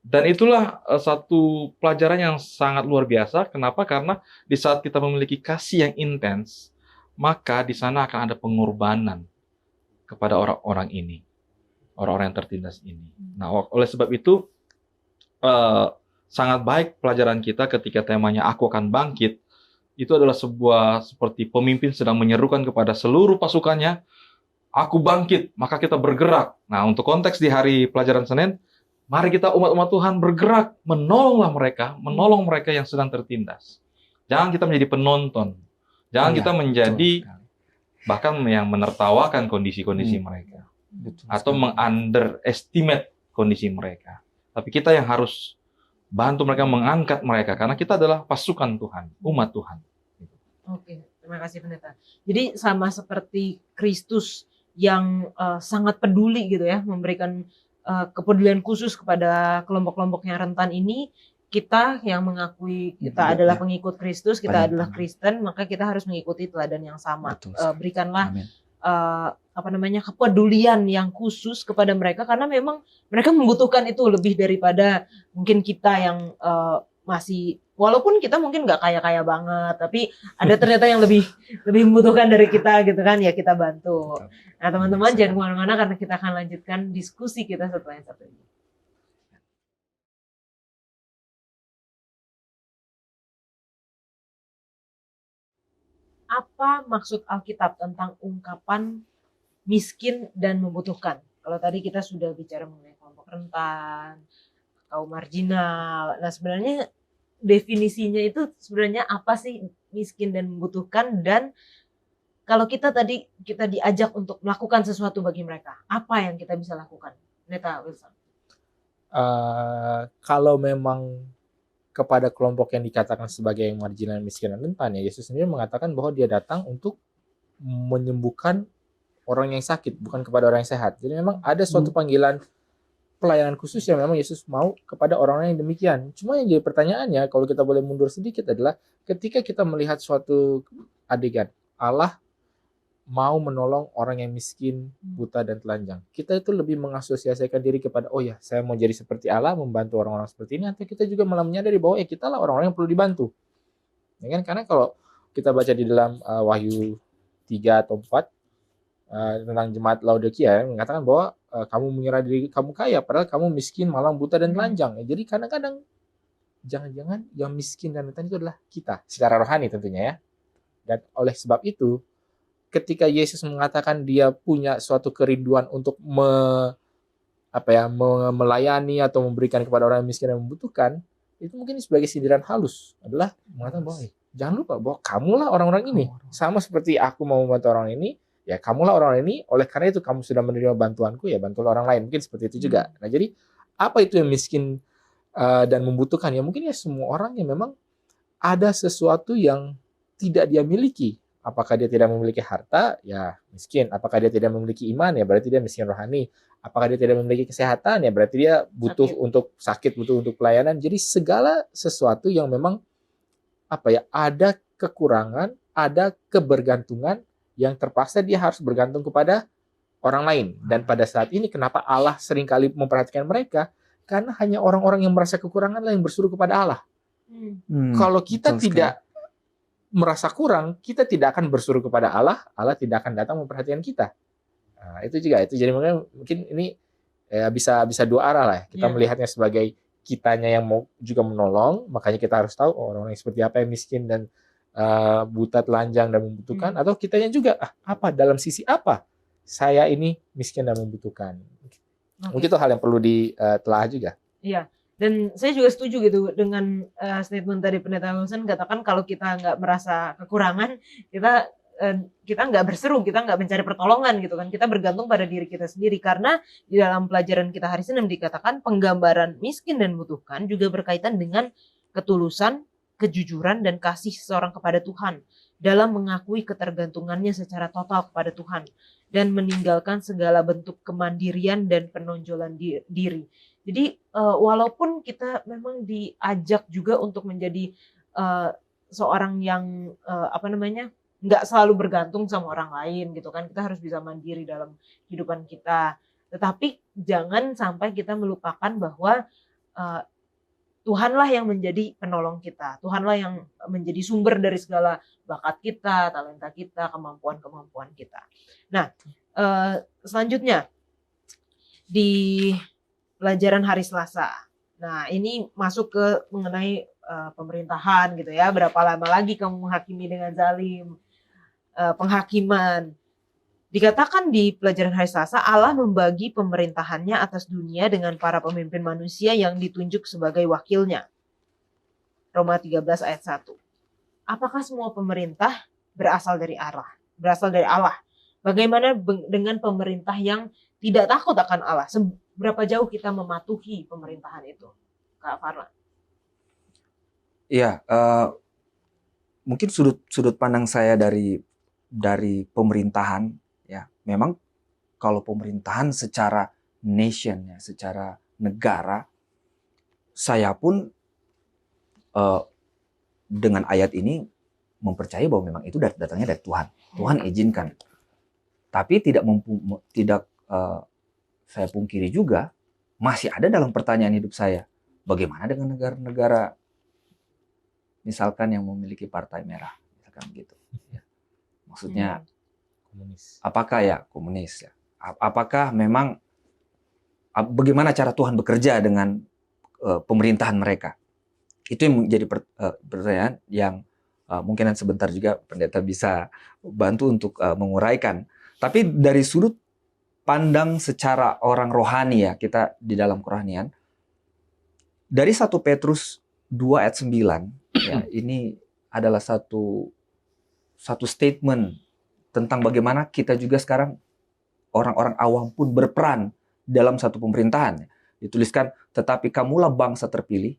Dan itulah satu pelajaran yang sangat luar biasa. Kenapa? Karena di saat kita memiliki kasih yang intens, maka di sana akan ada pengorbanan kepada orang-orang ini. Orang-orang yang tertindas ini. Nah, oleh sebab itu, sangat baik pelajaran kita ketika temanya Aku Akan Bangkit. Itu adalah sebuah seperti pemimpin sedang menyerukan kepada seluruh pasukannya, Aku bangkit, maka kita bergerak. Nah, untuk konteks di hari pelajaran Senin, mari kita umat-umat Tuhan bergerak, menolong mereka yang sedang tertindas. Jangan kita menjadi penonton. Jangan kita menjadi bahkan yang menertawakan kondisi-kondisi mereka. Atau meng-underestimate kondisi mereka. Tapi kita yang harus bantu mereka, mengangkat mereka, karena kita adalah pasukan Tuhan, umat Tuhan. Oke, terima kasih Pendeta. Jadi sama seperti Kristus yang sangat peduli gitu ya, memberikan kepedulian khusus kepada kelompok-kelompok yang rentan ini, kita yang mengakui kita adalah pengikut Kristus, kita adalah Kristen, maka kita harus mengikuti teladan yang sama. Berikanlah kepedulian yang khusus kepada mereka, karena memang mereka membutuhkan itu lebih daripada mungkin kita yang masih, walaupun kita mungkin nggak kaya-kaya banget, tapi ada ternyata yang lebih membutuhkan dari kita gitu kan, ya kita bantu. Nah teman-teman jangan kemana-mana karena kita akan lanjutkan diskusi kita setelah yang satu ini. Apa maksud Alkitab tentang ungkapan miskin dan membutuhkan? Kalau tadi kita sudah bicara mengenai kelompok rentan, kaum marginal. Nah sebenarnya definisinya itu sebenarnya apa sih miskin dan membutuhkan, dan kalau kita diajak untuk melakukan sesuatu bagi mereka, apa yang kita bisa lakukan? Neta Wilson. Kalau memang kepada kelompok yang dikatakan sebagai yang marginal, miskin dan rentan, ya Yesus sendiri mengatakan bahwa dia datang untuk menyembuhkan orang yang sakit, bukan kepada orang yang sehat. Jadi memang ada suatu panggilan pelayanan khusus yang memang Yesus mau kepada orang-orang yang demikian. Cuma yang jadi pertanyaannya, kalau kita boleh mundur sedikit, adalah ketika kita melihat suatu adegan, Allah mau menolong orang yang miskin, buta, dan telanjang. Kita itu lebih mengasosiasikan diri kepada, oh ya, saya mau jadi seperti Allah, membantu orang-orang seperti ini, atau kita juga malah menyadari bahwa ya kita lah orang-orang yang perlu dibantu. Ya kan? Karena kalau kita baca di dalam Wahyu 3 atau 4, tentang jemaat Laodikia, mengatakan bahwa kamu mengira diri kamu kaya, padahal kamu miskin, malang, buta, dan telanjang. Jadi kadang-kadang jangan-jangan yang miskin dan rentan itu adalah kita, secara rohani tentunya ya. Dan oleh sebab itu, ketika Yesus mengatakan dia punya suatu kerinduan untuk melayani atau memberikan kepada orang yang miskin dan membutuhkan, itu mungkin sebagai sindiran halus adalah mengatakan bahwa jangan lupa bahwa kamulah orang-orang ini, sama seperti aku mau membantu orang ini. Ya kamulah orang ini, oleh karena itu kamu sudah menerima bantuanku, ya bantulah orang lain. Mungkin seperti itu juga. Nah jadi apa itu yang miskin dan membutuhkan? Ya mungkin ya semua orang yang memang ada sesuatu yang tidak dia miliki, Apakah dia tidak memiliki harta? Ya miskin. Apakah dia tidak memiliki iman? Ya berarti dia miskin rohani. Apakah dia tidak memiliki kesehatan? Ya berarti dia butuh untuk sakit, butuh untuk pelayanan. Jadi segala sesuatu yang memang ada kekurangan, ada kebergantungan yang terpaksa dia harus bergantung kepada orang lain. Dan pada saat ini kenapa Allah seringkali memperhatikan mereka? Karena hanya orang-orang yang merasa kekurangan lah yang berseru kepada Allah. Kalau kita betul tidak merasa kurang, kita tidak akan berseru kepada Allah, Allah tidak akan datang memperhatikan kita. Nah, itu juga itu. Jadi mungkin ini bisa dua arah lah. Kita melihatnya sebagai kitanya yang mau juga menolong, makanya kita harus tahu orang yang seperti apa yang miskin dan buta, telanjang dan membutuhkan, atau kitanya juga dalam sisi apa saya ini miskin dan membutuhkan. Mungkin itu hal yang perlu ditelaah juga. Iya. Dan saya juga setuju gitu dengan statement tadi Pendeta Wilson, katakan kalau kita nggak merasa kekurangan, kita nggak berseru, kita nggak mencari pertolongan gitu kan. Kita bergantung pada diri kita sendiri, karena di dalam pelajaran kita hari Senin dikatakan penggambaran miskin dan membutuhkan juga berkaitan dengan ketulusan, kejujuran, dan kasih seseorang kepada Tuhan dalam mengakui ketergantungannya secara total kepada Tuhan dan meninggalkan segala bentuk kemandirian dan penonjolan diri. Jadi walaupun kita memang diajak juga untuk menjadi seorang yang nggak selalu bergantung sama orang lain gitu kan, kita harus bisa mandiri dalam kehidupan kita. Tetapi jangan sampai kita melupakan bahwa Tuhanlah yang menjadi penolong kita, Tuhanlah yang menjadi sumber dari segala bakat kita, talenta kita, kemampuan-kemampuan kita. Nah, selanjutnya di pelajaran hari Selasa. Nah, ini masuk ke mengenai pemerintahan gitu ya. Berapa lama lagi kamu menghakimi dengan zalim? Penghakiman. Dikatakan di pelajaran hari Selasa, Allah membagi pemerintahannya atas dunia dengan para pemimpin manusia yang ditunjuk sebagai wakilnya. Roma 13 ayat 1. Apakah semua pemerintah berasal dari Allah? Berasal dari Allah. Bagaimana dengan pemerintah yang tidak takut akan Allah? Seberapa jauh kita mematuhi pemerintahan itu? Kak Farlan. Iya, mungkin sudut pandang saya dari pemerintahan, ya memang kalau pemerintahan secara nation, ya secara negara, saya pun dengan ayat ini mempercayai bahwa memang itu datangnya dari Tuhan. Tuhan izinkan. Tapi tidak saya pungkiri juga masih ada dalam pertanyaan hidup saya, bagaimana dengan negara-negara misalkan yang memiliki partai merah, misalkan gitu. Maksudnya Komunis. apakah ya komunis ya? Apakah memang bagaimana cara Tuhan bekerja dengan pemerintahan mereka? Itu yang menjadi pertanyaan yang mungkin sebentar juga pendeta bisa bantu untuk menguraikan. Tapi dari sudut pandang secara orang rohani ya, kita di dalam kerohanian, dari 1 Petrus 2 ayat 9 ya, ini adalah satu statement tentang bagaimana kita juga sekarang orang-orang awam pun berperan dalam satu pemerintahan. Dituliskan, tetapi kamulah bangsa terpilih,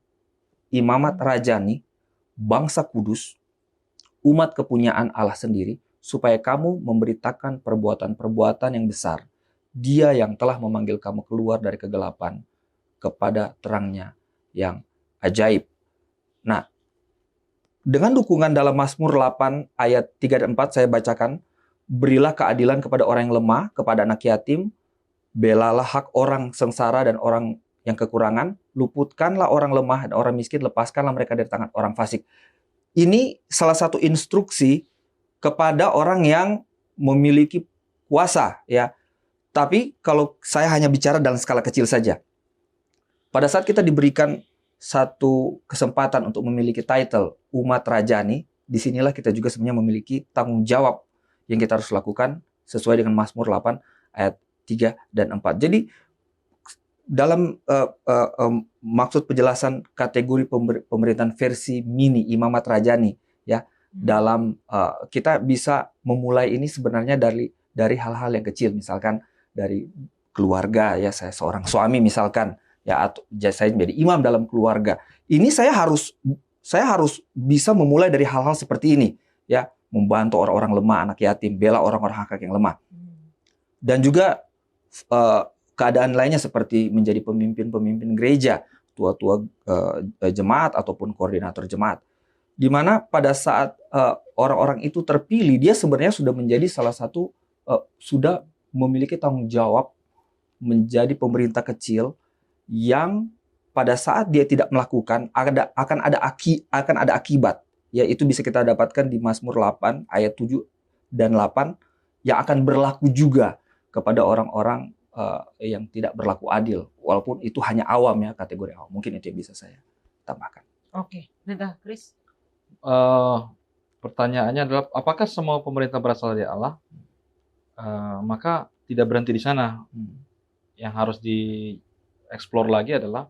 imamat rajani, bangsa kudus, umat kepunyaan Allah sendiri, supaya kamu memberitakan perbuatan-perbuatan yang besar. Dia yang telah memanggil kamu keluar dari kegelapan kepada terangnya yang ajaib. Nah, dengan dukungan dalam Mazmur 8 ayat 3 dan 4 saya bacakan, berilah keadilan kepada orang yang lemah, kepada anak yatim, belalah hak orang sengsara dan orang yang kekurangan, luputkanlah orang lemah dan orang miskin, lepaskanlah mereka dari tangan orang fasik. Ini salah satu instruksi kepada orang yang memiliki kuasa ya. Tapi kalau saya hanya bicara dalam skala kecil saja. Pada saat kita diberikan satu kesempatan untuk memiliki title umat rajani, disinilah kita juga sebenarnya memiliki tanggung jawab yang kita harus lakukan sesuai dengan Mazmur 8 ayat 3 dan 4. Jadi dalam maksud penjelasan kategori pemerintahan versi mini imamat rajani ya, dalam kita bisa memulai ini sebenarnya dari hal-hal yang kecil, misalkan dari keluarga ya, saya seorang suami misalkan ya, atau saya menjadi imam dalam keluarga. Ini saya harus bisa memulai dari hal-hal seperti ini ya. membantu orang-orang lemah, anak yatim, bela orang-orang hak yang lemah. Dan juga keadaan lainnya seperti menjadi pemimpin-pemimpin gereja, tua-tua jemaat ataupun koordinator jemaat. Di mana pada saat orang-orang itu terpilih, dia sebenarnya sudah menjadi salah satu, sudah memiliki tanggung jawab menjadi pemerintah kecil yang pada saat dia tidak melakukan akan ada akibat. Ya, itu bisa kita dapatkan di Mazmur 8 ayat 7 dan 8 yang akan berlaku juga kepada orang-orang yang tidak berlaku adil, walaupun itu hanya awam ya, kategori awam. Mungkin itu yang bisa saya tambahkan. Oke, Pendeta Chris. Pertanyaannya adalah apakah semua pemerintah berasal dari Allah? Maka tidak berhenti di sana. Yang harus dieksplor lagi adalah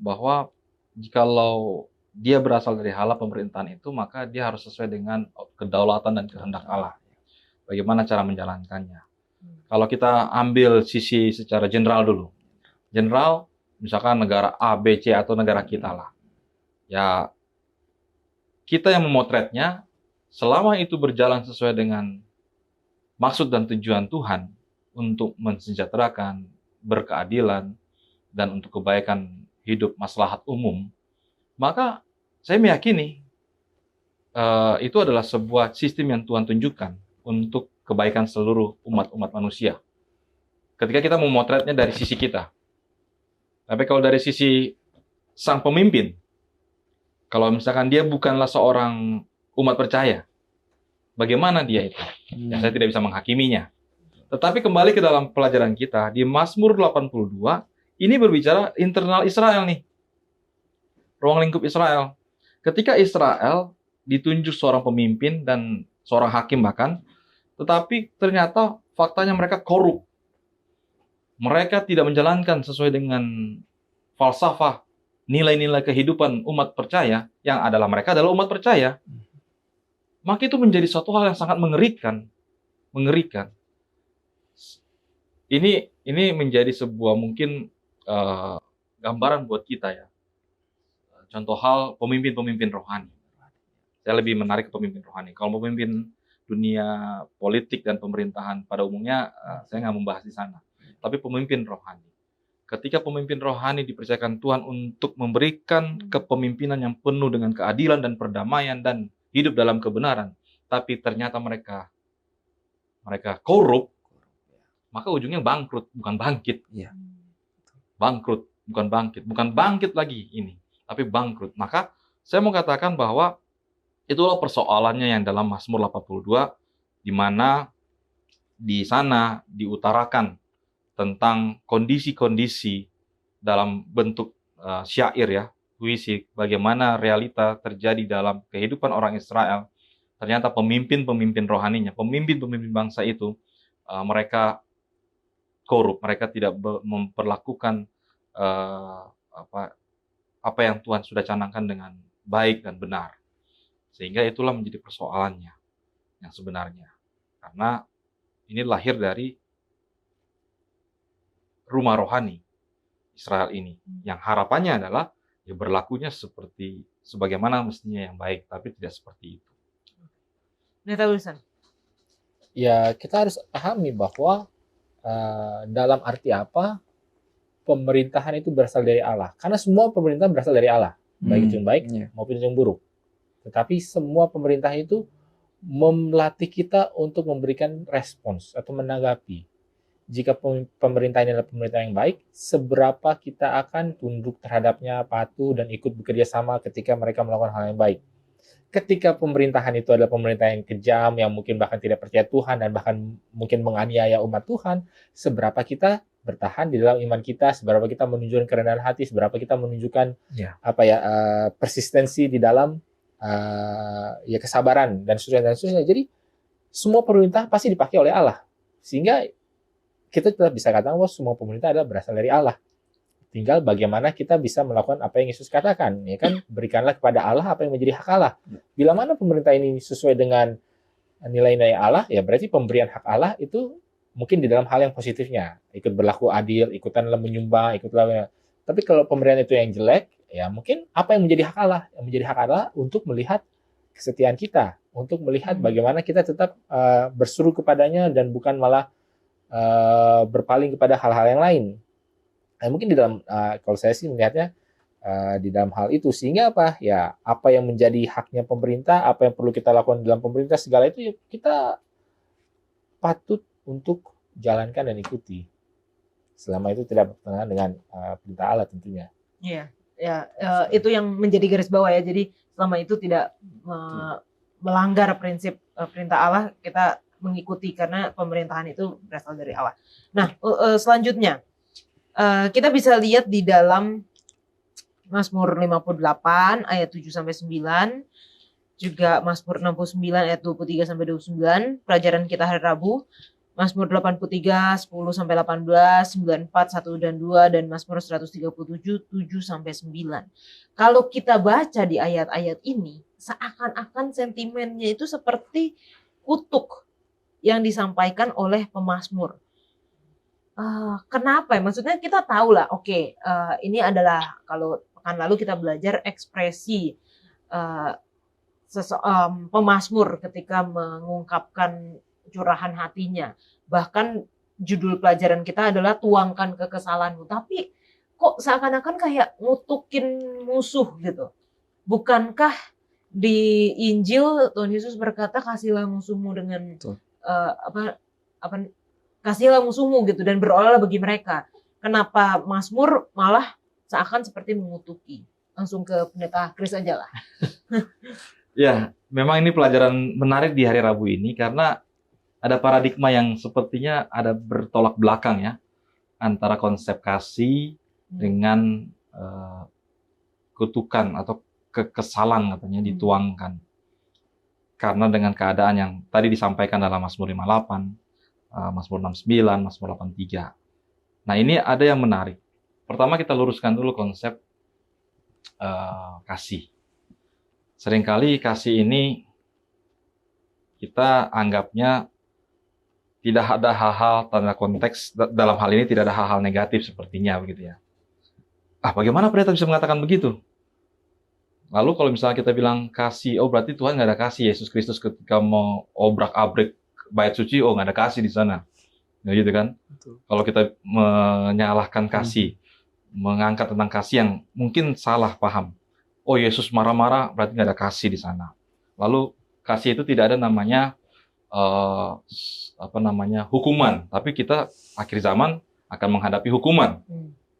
bahwa jikalau dia berasal dari Allah pemerintahan itu, maka dia harus sesuai dengan kedaulatan dan kehendak Allah. Bagaimana cara menjalankannya? Kalau kita ambil sisi secara general dulu. General, misalkan negara A, B, C, atau negara kita lah. Ya, kita yang memotretnya, selama itu berjalan sesuai dengan maksud dan tujuan Tuhan untuk mensejahterakan, berkeadilan, dan untuk kebaikan hidup maslahat umum, maka saya meyakini itu adalah sebuah sistem yang Tuhan tunjukkan untuk kebaikan seluruh umat-umat manusia. Ketika kita memotretnya dari sisi kita. Tapi kalau dari sisi sang pemimpin, kalau misalkan dia bukanlah seorang umat percaya, bagaimana dia itu? Ya, saya tidak bisa menghakiminya. Tetapi kembali ke dalam pelajaran kita, di Mazmur 82, ini berbicara internal Israel nih. Ruang lingkup Israel. Ketika Israel ditunjuk seorang pemimpin dan seorang hakim bahkan, tetapi ternyata faktanya mereka korup. Mereka tidak menjalankan sesuai dengan falsafah, nilai-nilai kehidupan umat percaya, yang adalah mereka adalah umat percaya. Maka itu menjadi suatu hal yang sangat mengerikan. Mengerikan. Ini menjadi sebuah mungkin gambaran buat kita ya. Contoh hal pemimpin-pemimpin rohani. Saya lebih menarik ke pemimpin rohani. Kalau pemimpin dunia politik dan pemerintahan pada umumnya, saya nggak membahas di sana. Tapi pemimpin rohani. Ketika pemimpin rohani dipercayakan Tuhan untuk memberikan kepemimpinan yang penuh dengan keadilan dan perdamaian dan hidup dalam kebenaran, tapi ternyata mereka korup, maka ujungnya bangkrut, bukan bangkit. Iya. Bangkrut, bukan bangkit lagi ini, tapi bangkrut. Maka saya mau katakan bahwa itulah persoalannya yang dalam Mazmur 82, di mana di sana diutarakan tentang kondisi-kondisi dalam bentuk syair ya, puisi, bagaimana realita terjadi dalam kehidupan orang Israel. Ternyata pemimpin-pemimpin rohaninya, pemimpin-pemimpin bangsa itu, mereka korup, mereka tidak memperlakukan apa yang Tuhan sudah canangkan dengan baik dan benar. Sehingga itulah menjadi persoalannya yang sebenarnya. Karena ini lahir dari rumah rohani Israel ini. Yang harapannya adalah ya berlakunya sebagaimana mestinya yang baik, tapi tidak seperti itu. Pendeta Wilson. Ya, kita harus pahami bahwa dalam arti apa pemerintahan itu berasal dari Allah. Karena semua pemerintahan berasal dari Allah, baik itu yang baik maupun itu yang buruk. Tetapi semua pemerintah itu melatih kita untuk memberikan respons atau menanggapi. Jika pemerintah ini adalah pemerintah yang baik, seberapa kita akan tunduk terhadapnya, patuh, dan ikut bekerja sama ketika mereka melakukan hal yang baik. Ketika pemerintahan itu adalah pemerintah yang kejam, yang mungkin bahkan tidak percaya Tuhan, dan bahkan mungkin menganiaya umat Tuhan, seberapa kita bertahan di dalam iman kita, seberapa kita menunjukkan kerendahan hati, seberapa kita menunjukkan persistensi di dalam kesabaran dan seterusnya. Jadi semua pemerintah pasti dipakai oleh Allah, sehingga kita tetap bisa katakan bahwa semua pemerintah adalah berasal dari Allah. Tinggal bagaimana kita bisa melakukan apa yang Yesus katakan, ya kan? Berikanlah kepada Allah apa yang menjadi hak Allah. Bila mana pemerintah ini sesuai dengan nilai-nilai Allah, ya berarti pemberian hak Allah itu mungkin di dalam hal yang positifnya, ikut berlaku adil, ikutanlah menyumbang, ikutlah. Tapi kalau pemberian itu yang jelek, ya mungkin apa yang menjadi hak Allah? Yang menjadi hak Allah untuk melihat kesetiaan kita untuk melihat bagaimana kita tetap berseru kepadanya dan bukan malah berpaling kepada hal-hal yang lain. Nah, mungkin di dalam kalau saya sih melihatnya di dalam hal itu, sehingga apa ya, apa yang menjadi haknya pemerintah, apa yang perlu kita lakukan dalam pemerintah, segala itu ya kita patut untuk jalankan dan ikuti selama itu tidak bertentangan dengan perintah Allah tentunya. Iya, ya, itu yang menjadi garis bawah ya. Jadi selama itu tidak melanggar prinsip perintah Allah, kita mengikuti karena pemerintahan itu berasal dari Allah. Nah, selanjutnya kita bisa lihat di dalam Mazmur 58 ayat 7 sampai 9, juga Mazmur 69 ayat 23 sampai 29, pelajaran kita hari Rabu. Mazmur 83 10 sampai 18, 94 1 dan 2, dan Mazmur 137 7 sampai 9. Kalau kita baca di ayat-ayat ini, seakan-akan sentimennya itu seperti kutuk yang disampaikan oleh pemazmur. Kenapa? Maksudnya kita tahu lah, oke, ini adalah kalau pekan lalu kita belajar ekspresi pemazmur ketika mengungkapkan curahan hatinya. Bahkan judul pelajaran kita adalah tuangkan kekesalanmu. Tapi kok seakan-akan kayak ngutukin musuh gitu. Bukankah di Injil Tuhan Yesus berkata kasihlah musuhmu dengan kasihlah musuhmu gitu dan berolahlah bagi mereka. Kenapa Mazmur malah seakan seperti mengutuki? Langsung ke Pendeta Kris aja lah. Ya, memang ini pelajaran menarik di hari Rabu ini karena ada paradigma yang sepertinya ada bertolak belakang ya antara konsep kasih dengan kutukan atau kekesalan katanya dituangkan. Karena dengan keadaan yang tadi disampaikan dalam Mazmur 58, Mazmur 69, Mazmur 83. Nah, ini ada yang menarik. Pertama kita luruskan dulu konsep kasih. Seringkali kasih ini kita anggapnya tidak ada hal-hal tanda konteks, dalam hal ini tidak ada hal-hal negatif sepertinya begitu ya. Bagaimana pendeta bisa mengatakan begitu? Lalu kalau misalnya kita bilang kasih, berarti Tuhan nggak ada kasih. Yesus Kristus ketika mau obrak-abrik bait suci, nggak ada kasih di sana. Ya gitu kan? Betul. Kalau kita menyalahkan kasih, mengangkat tentang kasih yang mungkin salah paham. Yesus marah-marah, berarti nggak ada kasih di sana. Lalu kasih itu tidak ada namanya hukuman, tapi kita akhir zaman akan menghadapi hukuman,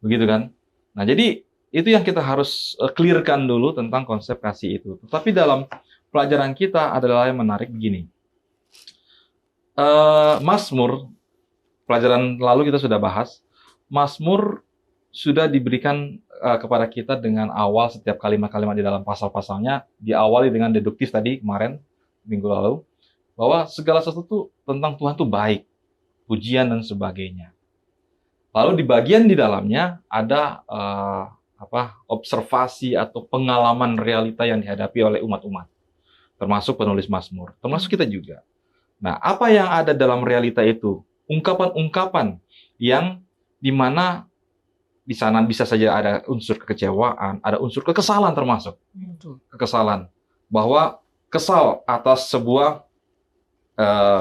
begitu kan? Nah, jadi itu yang kita harus clearkan dulu tentang konsep kasih itu. Tetapi dalam pelajaran kita adalah yang menarik begini. Mazmur, pelajaran lalu kita sudah bahas, Mazmur sudah diberikan kepada kita dengan awal setiap kalimat-kalimat di dalam pasal-pasalnya, diawali dengan deduktif tadi kemarin, minggu lalu, bahwa segala sesuatu tentang Tuhan itu baik, pujian dan sebagainya. Lalu di bagian di dalamnya ada observasi atau pengalaman realita yang dihadapi oleh umat-umat, termasuk penulis Mazmur, termasuk kita juga. Nah, apa yang ada dalam realita itu? Ungkapan-ungkapan yang dimana di sana bisa saja ada unsur kekecewaan, ada unsur kekesalan termasuk. Kekesalan. Bahwa kesal atas sebuah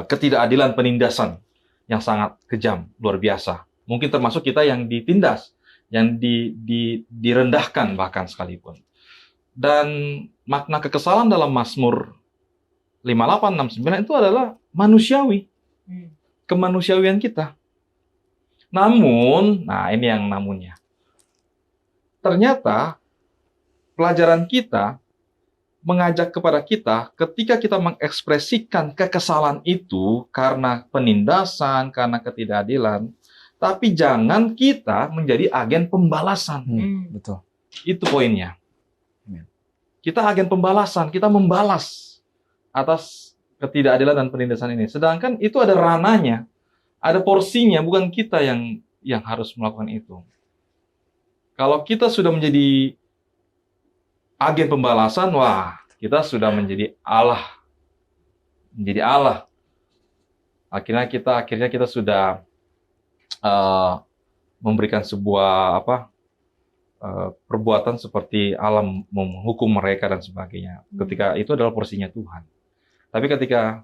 ketidakadilan penindasan yang sangat kejam, luar biasa. Mungkin termasuk kita yang ditindas, yang direndahkan bahkan sekalipun. Dan makna kekesalan dalam Mazmur 58, 69 itu adalah manusiawi. Kemanusiawian kita. Namun, ini yang namunnya. Ternyata pelajaran kita mengajak kepada kita ketika kita mengekspresikan kekesalan itu karena penindasan, karena ketidakadilan, tapi jangan kita menjadi agen pembalasan. Betul. Itu poinnya. Kita agen pembalasan, kita membalas atas ketidakadilan dan penindasan ini. Sedangkan itu ada rananya, ada porsinya, bukan kita yang harus melakukan itu. Kalau kita sudah menjadi agen pembalasan, kita sudah menjadi Allah. Menjadi Allah. Akhirnya kita sudah memberikan sebuah perbuatan seperti alam menghukum mereka dan sebagainya. Ketika itu adalah porsinya Tuhan. Tapi ketika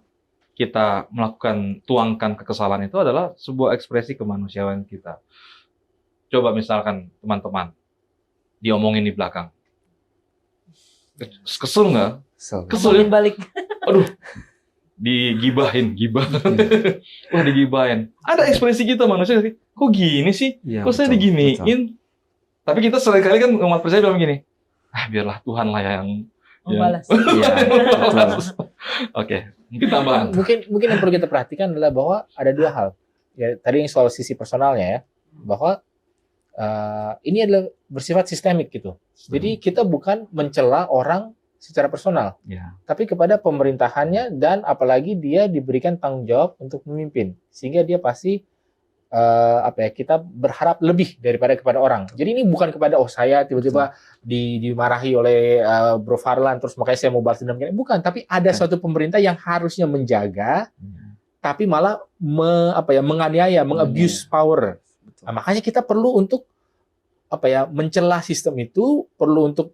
kita melakukan tuangkan kekesalan itu adalah sebuah ekspresi kemanusiaan kita. Coba misalkan teman-teman diomongin di belakang. Kesel nggak? Kesel ya? Ngomongin balik. Aduh, gibah. Wah, digibahin. Ada ekspresi kita manusia, kok gini sih? Iya, Kok saya betul, diginiin? betul. Tapi kita seringkali kan umat percaya bilang gini, biarlah Tuhan lah yang Membalas. Iya, membalas. Oke, mungkin tambahan. Mungkin yang perlu kita perhatikan adalah bahwa ada dua hal. Ya, tadi yang soal sisi personalnya ya, bahwa ini adalah bersifat sistemik gitu. Jadi kita bukan mencela orang secara personal, Ya. tapi kepada pemerintahannya dan apalagi dia diberikan tanggung jawab untuk memimpin, sehingga dia pasti kita berharap lebih daripada kepada orang. Jadi ini bukan kepada saya tiba-tiba dimarahi oleh Bro Farlan terus makanya saya mau balas dendam, bukan, tapi ada suatu pemerintah yang harusnya menjaga tapi malah menganiaya, mengabuse power. Nah, makanya kita perlu untuk mencela sistem itu, perlu untuk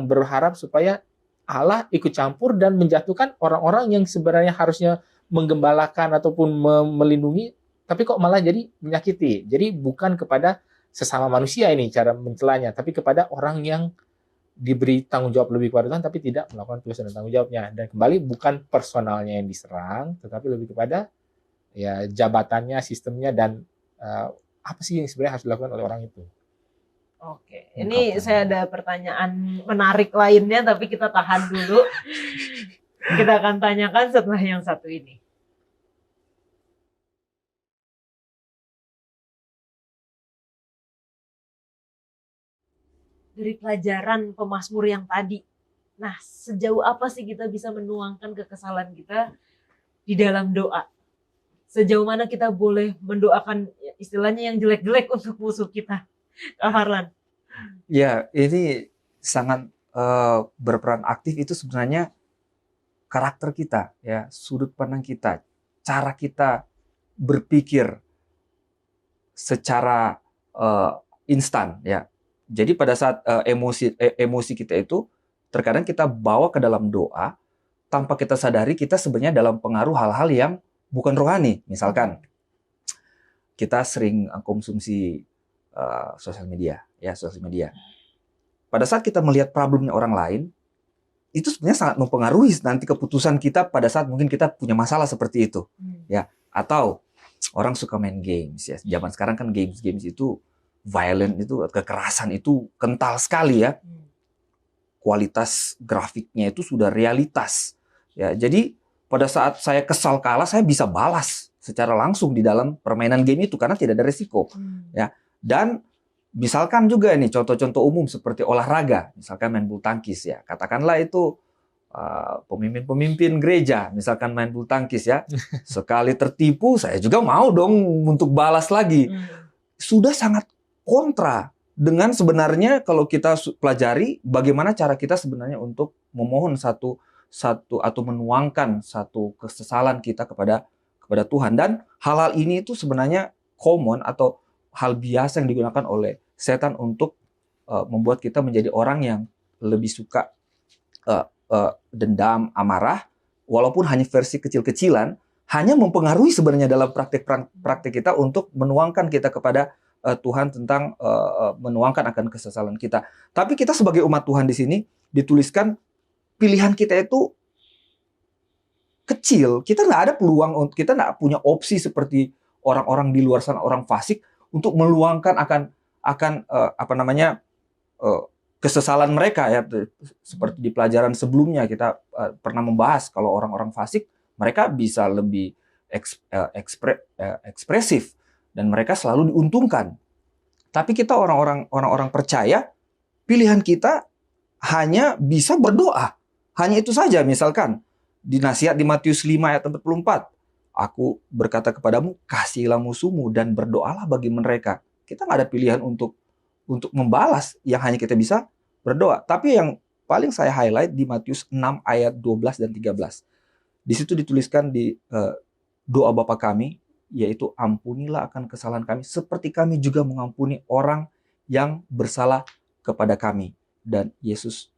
berharap supaya Allah ikut campur dan menjatuhkan orang-orang yang sebenarnya harusnya menggembalakan ataupun melindungi, tapi kok malah jadi menyakiti. Jadi bukan kepada sesama manusia ini cara mencelanya, tapi kepada orang yang diberi tanggung jawab lebih kepada Tuhan tapi tidak melakukan tugas dan tanggung jawabnya. Dan kembali bukan personalnya yang diserang, tetapi lebih kepada ya jabatannya, sistemnya, dan apa sih yang sebenarnya harus dilakukan oleh orang itu. Oke, ini saya ada pertanyaan menarik lainnya, tapi kita tahan dulu. Kita akan tanyakan setelah yang satu ini. Dari pelajaran pemazmur yang tadi, nah sejauh apa sih kita bisa menuangkan kekesalan kita di dalam doa? Sejauh mana kita boleh mendoakan istilahnya yang jelek-jelek untuk musuh kita? Kak Farlan. Ya, ini sangat berperan aktif itu sebenarnya karakter kita, ya, sudut pandang kita, cara kita berpikir secara instan, ya. Jadi pada saat emosi kita itu terkadang kita bawa ke dalam doa tanpa kita sadari kita sebenarnya dalam pengaruh hal-hal yang bukan rohani. Misalkan kita sering konsumsi sosial media, ya, sosial media. Pada saat kita melihat problemnya orang lain, itu sebenarnya sangat mempengaruhi nanti keputusan kita pada saat mungkin kita punya masalah seperti itu, ya. Atau orang suka main games, ya. Zaman sekarang kan games itu violent, itu kekerasan itu kental sekali, ya. Kualitas grafiknya itu sudah realitas, ya. Jadi pada saat saya kesal kalah, saya bisa balas secara langsung di dalam permainan game itu karena tidak ada resiko, ya. Dan misalkan juga nih contoh-contoh umum seperti olahraga, misalkan main bulu tangkis, ya. Katakanlah itu pemimpin-pemimpin gereja, misalkan main bulu tangkis, ya. Sekali tertipu, saya juga mau dong untuk balas lagi. Sudah sangat kontra dengan sebenarnya kalau kita pelajari bagaimana cara kita sebenarnya untuk memohon satu atau menuangkan satu kesesalan kita kepada Tuhan. Dan hal-hal ini itu sebenarnya common atau hal biasa yang digunakan oleh setan untuk membuat kita menjadi orang yang lebih suka dendam, amarah, walaupun hanya versi kecil-kecilan, hanya mempengaruhi sebenarnya dalam praktek kita untuk menuangkan kita kepada Tuhan tentang menuangkan akan kesesalan kita. Tapi kita sebagai umat Tuhan di sini dituliskan pilihan kita itu kecil. Kita nggak ada peluang, kita nggak punya opsi seperti orang-orang di luar sana, orang fasik, untuk meluangkan akan kesesalan mereka, ya. Seperti di pelajaran sebelumnya kita pernah membahas kalau orang-orang fasik mereka bisa lebih ekspresif dan mereka selalu diuntungkan. Tapi kita orang-orang percaya, pilihan kita hanya bisa berdoa. Hanya itu saja. Misalkan di nasihat di Matius 5 ayat 44, aku berkata kepadamu, kasihilah musuhmu dan berdoalah bagi mereka. Kita nggak ada pilihan untuk membalas, yang hanya kita bisa berdoa. Tapi yang paling saya highlight di Matius 6 ayat 12 dan 13. Di situ dituliskan di doa Bapa kami, yaitu ampunilah akan kesalahan kami seperti kami juga mengampuni orang yang bersalah kepada kami. Dan Yesus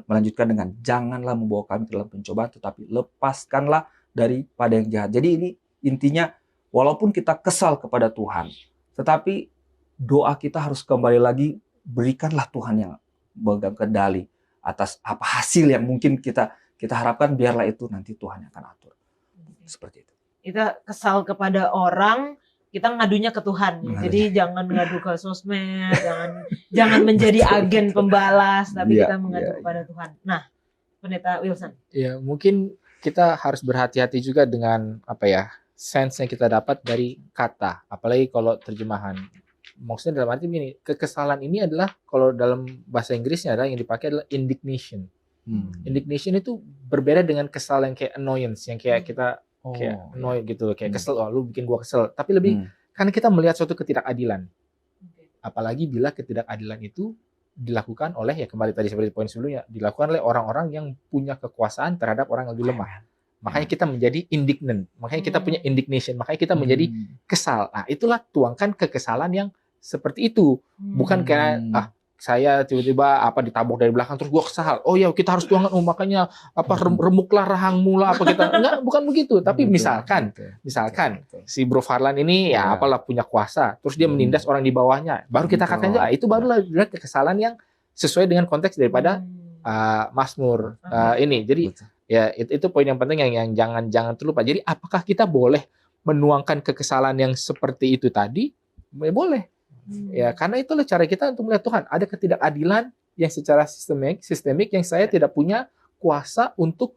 melanjutkan dengan janganlah membawa kami ke dalam pencobaan, tetapi lepaskanlah daripada yang jahat. Jadi ini intinya, walaupun kita kesal kepada Tuhan, tetapi doa kita harus kembali lagi, berikanlah Tuhan yang memegang kendali atas apa hasil yang mungkin kita harapkan, biarlah itu nanti Tuhan yang akan atur. Seperti itu. Kita kesal kepada orang, kita ngadunya ke Tuhan. Ngadunya. Jadi jangan ngadu ke sosmed, jangan menjadi agen pembalas, tapi kita mengadu kepada Tuhan. Nah, Pendeta Wilson. Ya, mungkin kita harus berhati-hati juga dengan sense yang kita dapat dari kata, apalagi kalau terjemahan. Maksudnya dalam arti begini, kekesalan ini adalah, kalau dalam bahasa Inggrisnya adalah yang dipakai adalah indignation. Indignation itu berbeda dengan kesal yang kayak annoyance, yang kayak kita kayak annoy gitu, kayak kesel, lu bikin gua kesel. Tapi lebih karena kita melihat suatu ketidakadilan. Apalagi bila ketidakadilan itu dilakukan oleh, ya kembali tadi seperti poin sebelumnya, dilakukan oleh orang-orang yang punya kekuasaan terhadap orang yang lebih lemah. Makanya kita menjadi indignant, makanya kita punya indignation, makanya kita menjadi kesal. Nah, itulah tuangkan kekesalan yang seperti itu. Bukan karena saya tiba-tiba ditabok dari belakang terus gua kesal. Oh ya, kita harus tuangkan, makanya remuklah rahangmu lah kita. Enggak, bukan begitu. Tapi misalkan si Bro Farlan ini punya kuasa, terus dia menindas orang di bawahnya. Baru kita katakan itu barulah kekesalan yang sesuai dengan konteks daripada Mazmur ini. Jadi ya itu poin yang penting yang jangan terlupa. Jadi apakah kita boleh menuangkan kekesalan yang seperti itu tadi? Boleh. Ya, karena itulah cara kita untuk melihat Tuhan. Ada ketidakadilan yang secara sistemik yang saya tidak punya kuasa untuk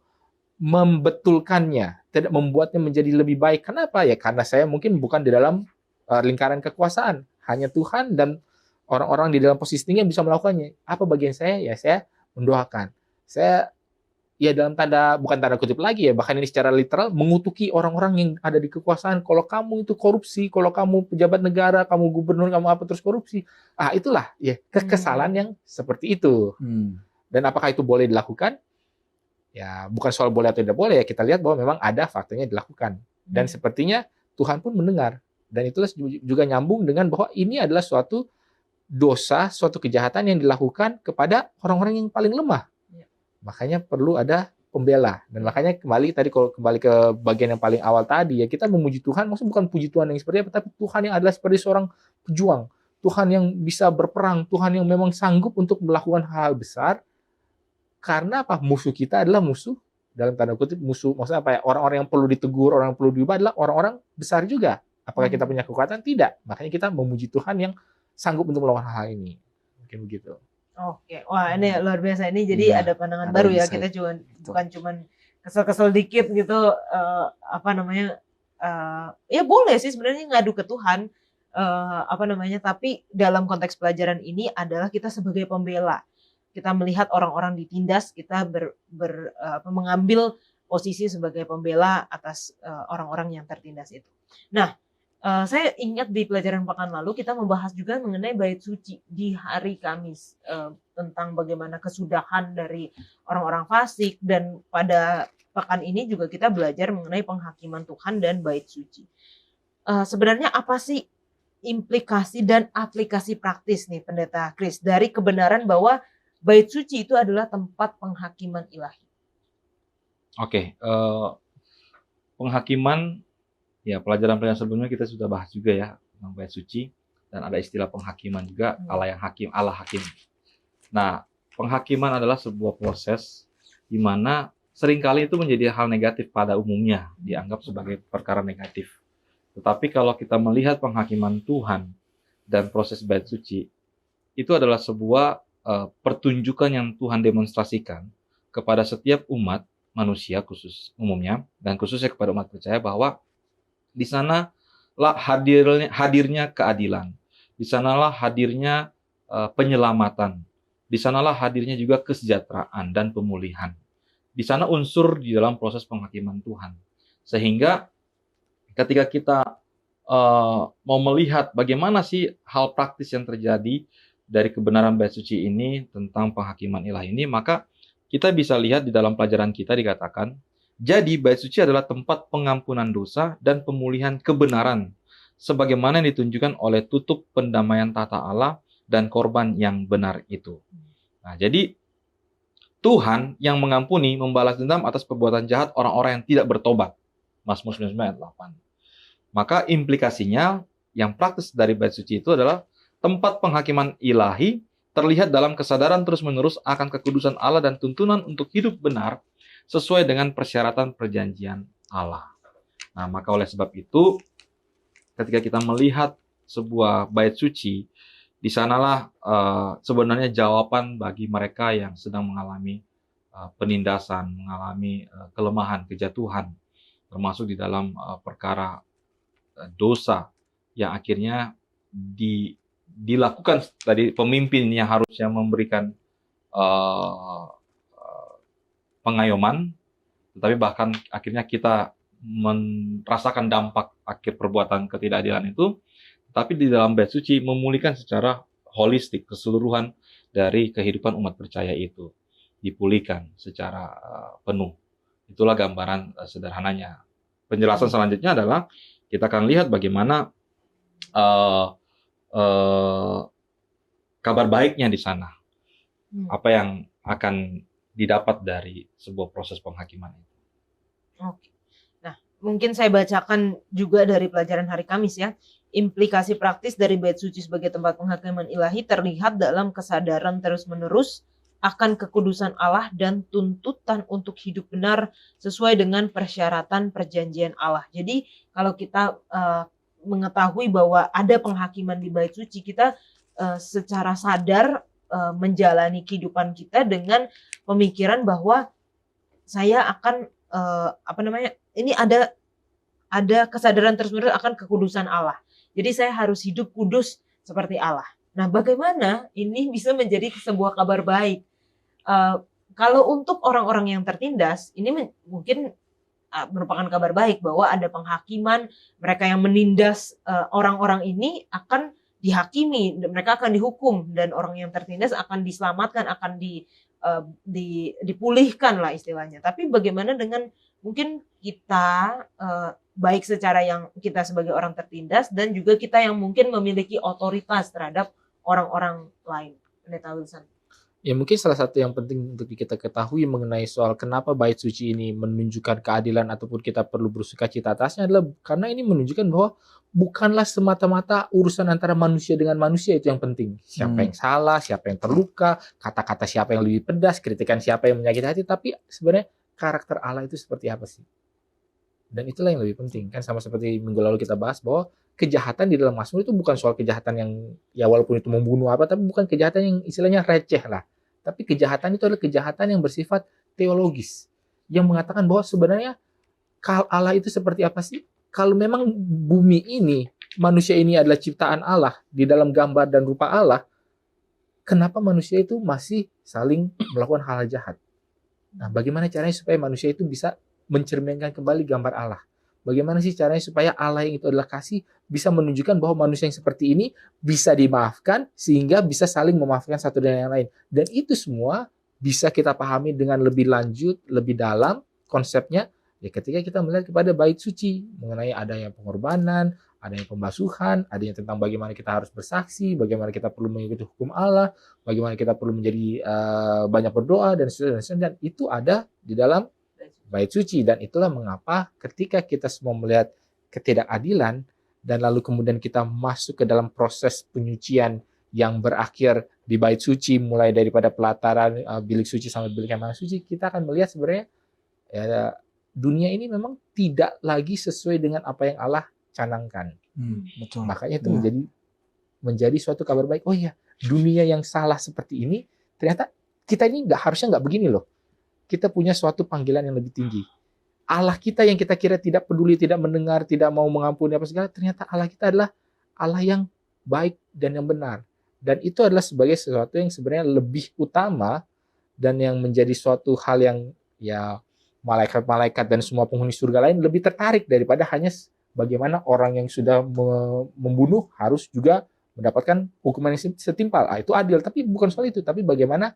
membetulkannya, tidak membuatnya menjadi lebih baik. Kenapa? Ya karena saya mungkin bukan di dalam lingkaran kekuasaan. Hanya Tuhan dan orang-orang di dalam posisi tinggi yang bisa melakukannya. Apa bagian saya? Ya saya mendoakan. Saya dalam bukan tanda kutip lagi ya, bahkan ini secara literal mengutuki orang-orang yang ada di kekuasaan. Kalau kamu itu korupsi, kalau kamu pejabat negara, kamu gubernur, kamu terus korupsi. Itulah ya kekesalan yang seperti itu. Dan apakah itu boleh dilakukan? Ya, bukan soal boleh atau tidak boleh ya, kita lihat bahwa memang ada faktanya dilakukan. Dan sepertinya Tuhan pun mendengar. Dan itulah juga nyambung dengan bahwa ini adalah suatu dosa, suatu kejahatan yang dilakukan kepada orang-orang yang paling lemah. Makanya perlu ada pembela. Dan makanya kembali ke bagian yang paling awal tadi, ya kita memuji Tuhan, maksudnya bukan puji Tuhan yang seperti apa, tapi Tuhan yang adalah seperti seorang pejuang, Tuhan yang bisa berperang, Tuhan yang memang sanggup untuk melakukan hal besar. Karena musuh kita adalah musuh, dalam tanda kutip musuh, maksudnya orang-orang yang perlu ditegur, orang yang perlu diubah adalah orang-orang besar juga. Apakah kita punya kekuatan? Tidak. Makanya kita memuji Tuhan yang sanggup untuk melakukan hal ini. Mungkin begitu. Oke, wah ini luar biasa, ini jadi ada pandangan baru ya, kita bukan cuman kesel-kesel dikit gitu, ya boleh sih sebenarnya ngadu ke Tuhan, tapi dalam konteks pelajaran ini adalah kita sebagai pembela, kita melihat orang-orang ditindas, kita mengambil posisi sebagai pembela atas orang-orang yang tertindas itu. Nah, saya ingat di pelajaran pekan lalu kita membahas juga mengenai bait suci di hari Kamis, tentang bagaimana kesudahan dari orang-orang fasik, dan pada pekan ini juga kita belajar mengenai penghakiman Tuhan dan bait suci. Sebenarnya apa sih implikasi dan aplikasi praktis nih Pendeta Chris dari kebenaran bahwa bait suci itu adalah tempat penghakiman ilahi? Oke, penghakiman. Ya, pelajaran-pelajaran sebelumnya kita sudah bahas juga ya tentang bait suci, dan ada istilah penghakiman juga, Allah yang hakim, Allah hakim. Nah, penghakiman adalah sebuah proses di mana seringkali itu menjadi hal negatif pada umumnya, dianggap sebagai perkara negatif. Tetapi kalau kita melihat penghakiman Tuhan dan proses bait suci, itu adalah sebuah pertunjukan yang Tuhan demonstrasikan kepada setiap umat manusia khusus umumnya, dan khususnya kepada umat percaya, bahwa di sanalah hadirnya keadilan, di sanalah hadirnya penyelamatan, di sanalah hadirnya juga kesejahteraan dan pemulihan. Di sana unsur di dalam proses penghakiman Tuhan. Sehingga ketika kita mau melihat bagaimana sih hal praktis yang terjadi dari kebenaran bait suci ini tentang penghakiman ilahi ini, maka kita bisa lihat di dalam pelajaran kita dikatakan, jadi bait suci adalah tempat pengampunan dosa dan pemulihan kebenaran, sebagaimana yang ditunjukkan oleh tutup pendamaian tata Allah dan korban yang benar itu. Nah, jadi Tuhan yang mengampuni, membalas dendam atas perbuatan jahat orang-orang yang tidak bertobat. Mazmur 99 ayat 8. Maka implikasinya yang praktis dari bait suci itu adalah tempat penghakiman ilahi terlihat dalam kesadaran terus-menerus akan kekudusan Allah dan tuntunan untuk hidup benar sesuai dengan persyaratan perjanjian Allah. Nah, maka oleh sebab itu, ketika kita melihat sebuah bait suci, di sanalah sebenarnya jawaban bagi mereka yang sedang mengalami penindasan, mengalami kelemahan, kejatuhan, termasuk di dalam perkara dosa yang akhirnya dilakukan tadi pemimpin yang harusnya memberikan pengayoman, tetapi bahkan akhirnya kita merasakan dampak akhir perbuatan ketidakadilan itu. Tapi di dalam bait suci memulihkan secara holistik keseluruhan dari kehidupan umat percaya itu, dipulihkan secara penuh. Itulah gambaran sederhananya. Penjelasan selanjutnya adalah kita akan lihat bagaimana kabar baiknya di sana. Apa yang akan didapat dari sebuah proses penghakiman itu. Oke. Nah, mungkin saya bacakan juga dari pelajaran hari Kamis ya. Implikasi praktis dari bait suci sebagai tempat penghakiman ilahi terlihat dalam kesadaran terus-menerus akan kekudusan Allah dan tuntutan untuk hidup benar sesuai dengan persyaratan perjanjian Allah. Jadi kalau kita mengetahui bahwa ada penghakiman di bait suci, kita secara sadar menjalani kehidupan kita dengan pemikiran bahwa saya akan ini ada kesadaran terus-menerus akan kekudusan Allah. Jadi saya harus hidup kudus seperti Allah. Nah, bagaimana ini bisa menjadi sebuah kabar baik? Kalau untuk orang-orang yang tertindas, ini mungkin merupakan kabar baik bahwa ada penghakiman, mereka yang menindas orang-orang ini akan dihakimi, mereka akan dihukum, dan orang yang tertindas akan diselamatkan, akan dipulihkan lah istilahnya. Tapi bagaimana dengan mungkin kita baik secara yang kita sebagai orang tertindas dan juga kita yang mungkin memiliki otoritas terhadap orang-orang lain. Pendeta Wilson. Ya, mungkin salah satu yang penting untuk kita ketahui mengenai soal kenapa bait suci ini menunjukkan keadilan ataupun kita perlu bersukacita atasnya adalah karena ini menunjukkan bahwa bukanlah semata-mata urusan antara manusia dengan manusia itu yang penting. Siapa yang salah, siapa yang terluka, kata-kata siapa yang lebih pedas, kritikan siapa yang menyakiti hati, tapi sebenarnya karakter Allah itu seperti apa sih? Dan itulah yang lebih penting, kan sama seperti minggu lalu kita bahas bahwa kejahatan di dalam Mazmur itu bukan soal kejahatan yang ya walaupun itu membunuh apa, tapi bukan kejahatan yang istilahnya receh lah. Tapi kejahatan itu adalah kejahatan yang bersifat teologis, yang mengatakan bahwa sebenarnya Allah itu seperti apa sih? Kalau memang bumi ini, manusia ini adalah ciptaan Allah di dalam gambar dan rupa Allah, kenapa manusia itu masih saling melakukan hal jahat? Nah, bagaimana caranya supaya manusia itu bisa mencerminkan kembali gambar Allah? Bagaimana sih caranya supaya Allah yang itu adalah kasih bisa menunjukkan bahwa manusia yang seperti ini bisa dimaafkan sehingga bisa saling memaafkan satu dan yang lain. Dan itu semua bisa kita pahami dengan lebih lanjut, lebih dalam konsepnya ya ketika kita melihat kepada bait suci mengenai adanya pengorbanan, adanya pembasuhan, adanya tentang bagaimana kita harus bersaksi, bagaimana kita perlu mengikuti hukum Allah, bagaimana kita perlu menjadi banyak berdoa dan seterusnya, dan itu ada di dalam bait suci. Dan itulah mengapa ketika kita semua melihat ketidakadilan dan lalu kemudian kita masuk ke dalam proses penyucian yang berakhir di bait suci, mulai daripada pelataran bilik suci sampai bilik kemah suci, kita akan melihat sebenarnya ya, dunia ini memang tidak lagi sesuai dengan apa yang Allah canangkan. Betul. Makanya itu menjadi suatu kabar baik. Oh iya, dunia yang salah seperti ini ternyata kita ini harusnya nggak begini loh. Kita punya suatu panggilan yang lebih tinggi. Allah kita yang kita kira tidak peduli, tidak mendengar, tidak mau mengampuni apa segala, ternyata Allah kita adalah Allah yang baik dan yang benar. Dan itu adalah sebagai sesuatu yang sebenarnya lebih utama dan yang menjadi suatu hal yang ya malaikat-malaikat dan semua penghuni surga lain lebih tertarik daripada hanya bagaimana orang yang sudah membunuh harus juga mendapatkan hukuman yang setimpal. Itu adil, tapi bukan soal itu, tapi bagaimana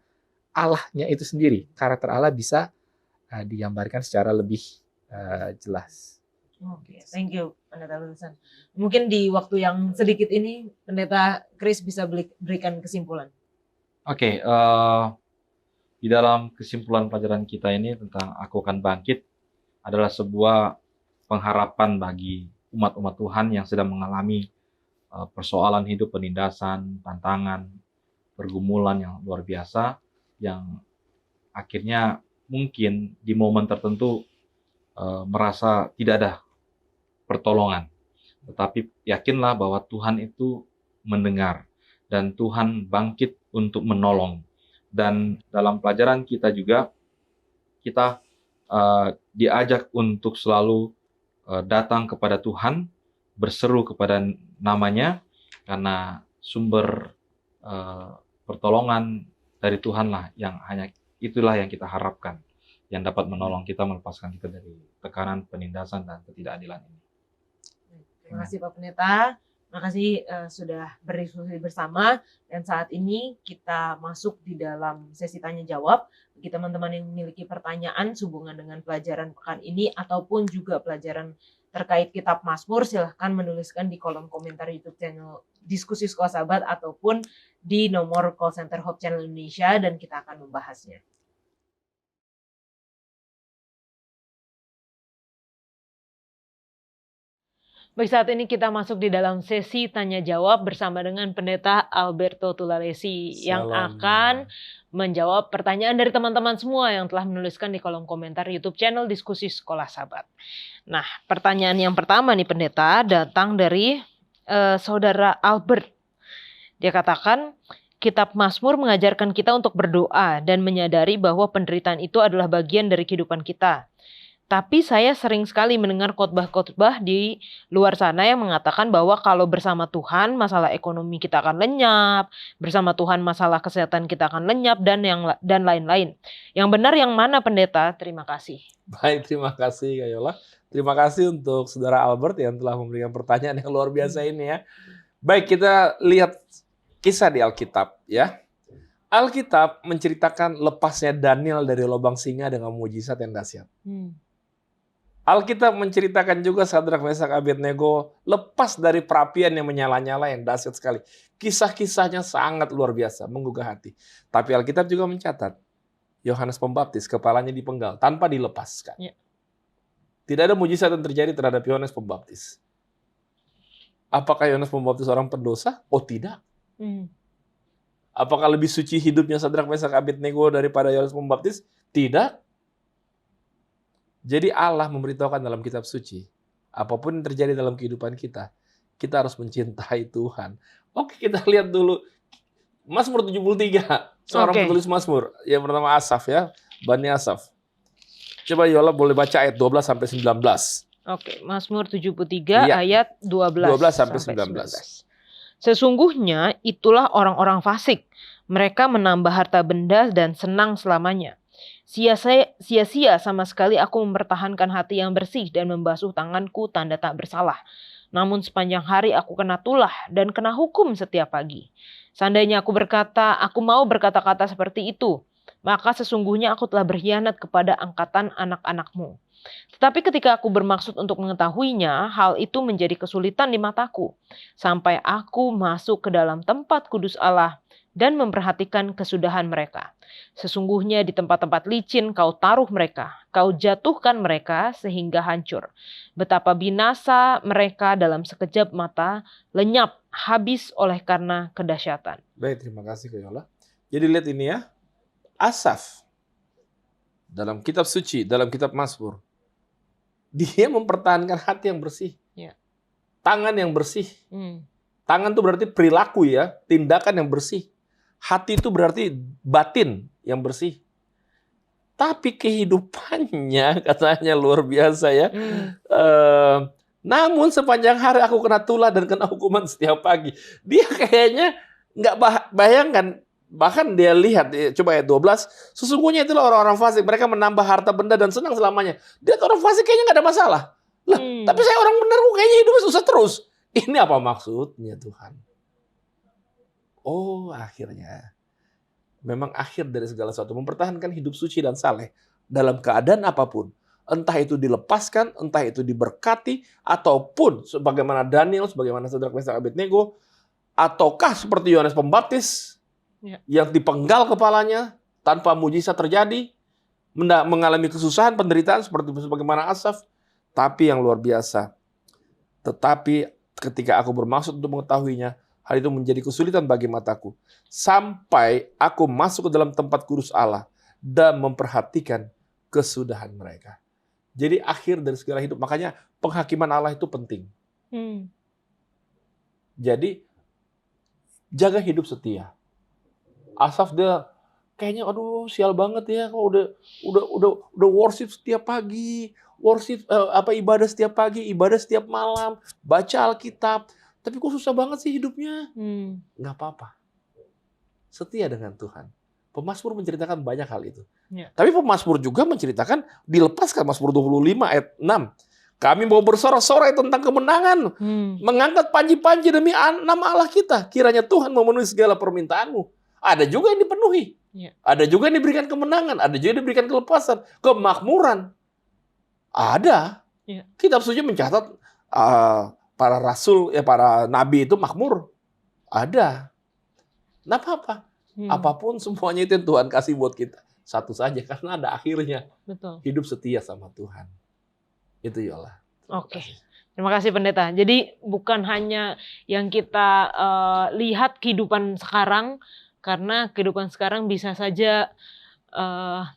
Allahnya itu sendiri, karakter Allah bisa digambarkan secara lebih jelas. Oke, thank you Pendeta Lulusan. Mungkin di waktu yang sedikit ini Pendeta Chris bisa berikan kesimpulan. Oke, di dalam kesimpulan pelajaran kita ini tentang Aku Akan Bangkit adalah sebuah pengharapan bagi umat-umat Tuhan yang sedang mengalami persoalan hidup, penindasan, tantangan, pergumulan yang luar biasa, yang akhirnya mungkin di momen tertentu merasa tidak ada pertolongan. Tetapi yakinlah bahwa Tuhan itu mendengar dan Tuhan bangkit untuk menolong. Dan dalam pelajaran kita juga, kita diajak untuk selalu datang kepada Tuhan, berseru kepada namanya, karena sumber pertolongan dari Tuhanlah yang hanya itulah yang kita harapkan, yang dapat menolong kita, melepaskan kita dari tekanan, penindasan, dan ketidakadilan ini. Terima kasih Pak Pendeta, terima kasih sudah berdiskusi bersama, dan saat ini kita masuk di dalam sesi tanya jawab. Bagi teman-teman yang memiliki pertanyaan sehubungan dengan pelajaran pekan ini ataupun juga pelajaran terkait kitab Mazmur, silahkan menuliskan di kolom komentar YouTube channel Diskusi Sekolah Sahabat ataupun di nomor call center Hope Channel Indonesia, dan kita akan membahasnya. Baik, saat ini kita masuk di dalam sesi tanya jawab bersama dengan Pendeta Alberto Tulalesi yang akan menjawab pertanyaan dari teman-teman semua yang telah menuliskan di kolom komentar YouTube channel Diskusi Sekolah Sahabat. Nah, pertanyaan yang pertama nih Pendeta datang dari Saudara Albert. Dia katakan, Kitab Mazmur mengajarkan kita untuk berdoa dan menyadari bahwa penderitaan itu adalah bagian dari kehidupan kita. Tapi saya sering sekali mendengar khotbah-khotbah di luar sana yang mengatakan bahwa kalau bersama Tuhan masalah ekonomi kita akan lenyap, bersama Tuhan masalah kesehatan kita akan lenyap, dan lain-lain. Yang benar yang mana Pendeta? Terima kasih. Baik, terima kasih Kak Yola. Terima kasih untuk Saudara Albert yang telah memberikan pertanyaan yang luar biasa ini ya. Baik, kita lihat kisah di Alkitab ya. Alkitab menceritakan lepasnya Daniel dari lubang singa dengan mukjizat yang dahsyat. Alkitab menceritakan juga Sadrak, Mesak, Abednego lepas dari perapian yang menyala-nyala yang dahsyat sekali. Kisah-kisahnya sangat luar biasa, menggugah hati. Tapi Alkitab juga mencatat Yohanes Pembaptis kepalanya dipenggal tanpa dilepaskan. Ya. Tidak ada mujizat yang terjadi terhadap Yohanes Pembaptis. Apakah Yohanes Pembaptis orang pendosa? Oh tidak. Apakah lebih suci hidupnya Sadrak, Mesak, Abednego daripada Yohanes Pembaptis? Tidak. Jadi Allah memberitahukan dalam kitab suci, apapun yang terjadi dalam kehidupan kita, kita harus mencintai Tuhan. Oke, kita lihat dulu Mazmur 73, seorang penulis Mazmur. Yang pertama Asaf ya, Bani Asaf. Coba Yola boleh baca ayat 12 sampai 19. Oke, Mazmur 73 ayat 12 sampai 19. Sesungguhnya itulah orang-orang fasik. Mereka menambah harta benda dan senang selamanya. Sia-sia sama sekali aku mempertahankan hati yang bersih dan membasuh tanganku tanda tak bersalah. Namun sepanjang hari aku kena tulah dan kena hukum setiap pagi. Seandainya aku mau berkata-kata seperti itu, maka sesungguhnya aku telah berkhianat kepada angkatan anak-anakmu. Tetapi ketika aku bermaksud untuk mengetahuinya, hal itu menjadi kesulitan di mataku. Sampai aku masuk ke dalam tempat kudus Allah dan memperhatikan kesudahan mereka. Sesungguhnya di tempat-tempat licin kau taruh mereka, kau jatuhkan mereka sehingga hancur. Betapa binasa mereka dalam sekejap mata, lenyap, habis oleh karena kedahsyatan. Baik, terima kasih Kak Yola. Jadi lihat ini ya, Asaf dalam kitab suci, dalam kitab Mazmur, dia mempertahankan hati yang bersih, tangan yang bersih. Tangan itu berarti perilaku ya, tindakan yang bersih. Hati itu berarti batin yang bersih. Tapi kehidupannya katanya luar biasa ya. Namun sepanjang hari aku kena tulah dan kena hukuman setiap pagi. Dia kayaknya nggak bayangkan. Bahkan dia lihat, coba ayat 12. Sesungguhnya itulah orang-orang fasik. Mereka menambah harta benda dan senang selamanya. Dia orang fasik kayaknya nggak ada masalah. Lah, tapi saya orang benar kok kayaknya hidupnya susah terus. Ini apa maksudnya Tuhan? Oh, akhirnya memang akhir dari segala sesuatu mempertahankan hidup suci dan saleh dalam keadaan apapun. entah itu dilepaskan, entah itu diberkati, ataupun sebagaimana Daniel, sebagaimana Sadrak Mesak Abednego, ataukah seperti Yohanes Pembaptis yang dipenggal kepalanya tanpa mujizat terjadi, mengalami kesusahan, penderitaan seperti sebagaimana Asaf, tapi yang luar biasa. Tetapi ketika aku bermaksud untuk mengetahuinya, hal itu menjadi kesulitan bagi mataku, sampai aku masuk ke dalam tempat kudus Allah dan memperhatikan kesudahan mereka. Jadi akhir dari segala hidup, makanya penghakiman Allah itu penting. Jadi jaga hidup setia. Asaf dia kayaknya aduh sial banget ya, kok udah worship setiap pagi, worship ibadah setiap pagi, ibadah setiap malam, baca Alkitab, tapi kok susah banget sih hidupnya. Nggak apa-apa. Setia dengan Tuhan. Pemazmur menceritakan banyak hal itu. Tapi pemazmur juga menceritakan, dilepaskan Mazmur 25 ayat 6. Kami mau bersorak-sorai tentang kemenangan, mengangkat panji-panji demi nama Allah kita. Kiranya Tuhan memenuhi segala permintaanmu. Ada juga yang dipenuhi. Ada juga yang diberikan kemenangan, ada juga yang diberikan kelepasan, kemakmuran. Ada. Kitab suci mencatat para rasul, para nabi itu makmur. Ada. Nah apa-apa. Apapun semuanya itu yang Tuhan kasih buat kita. Satu saja, karena ada akhirnya. Betul. Hidup setia sama Tuhan. Itu Yola. Oke. Terima kasih Pendeta. Jadi bukan hanya yang kita lihat kehidupan sekarang, karena kehidupan sekarang bisa saja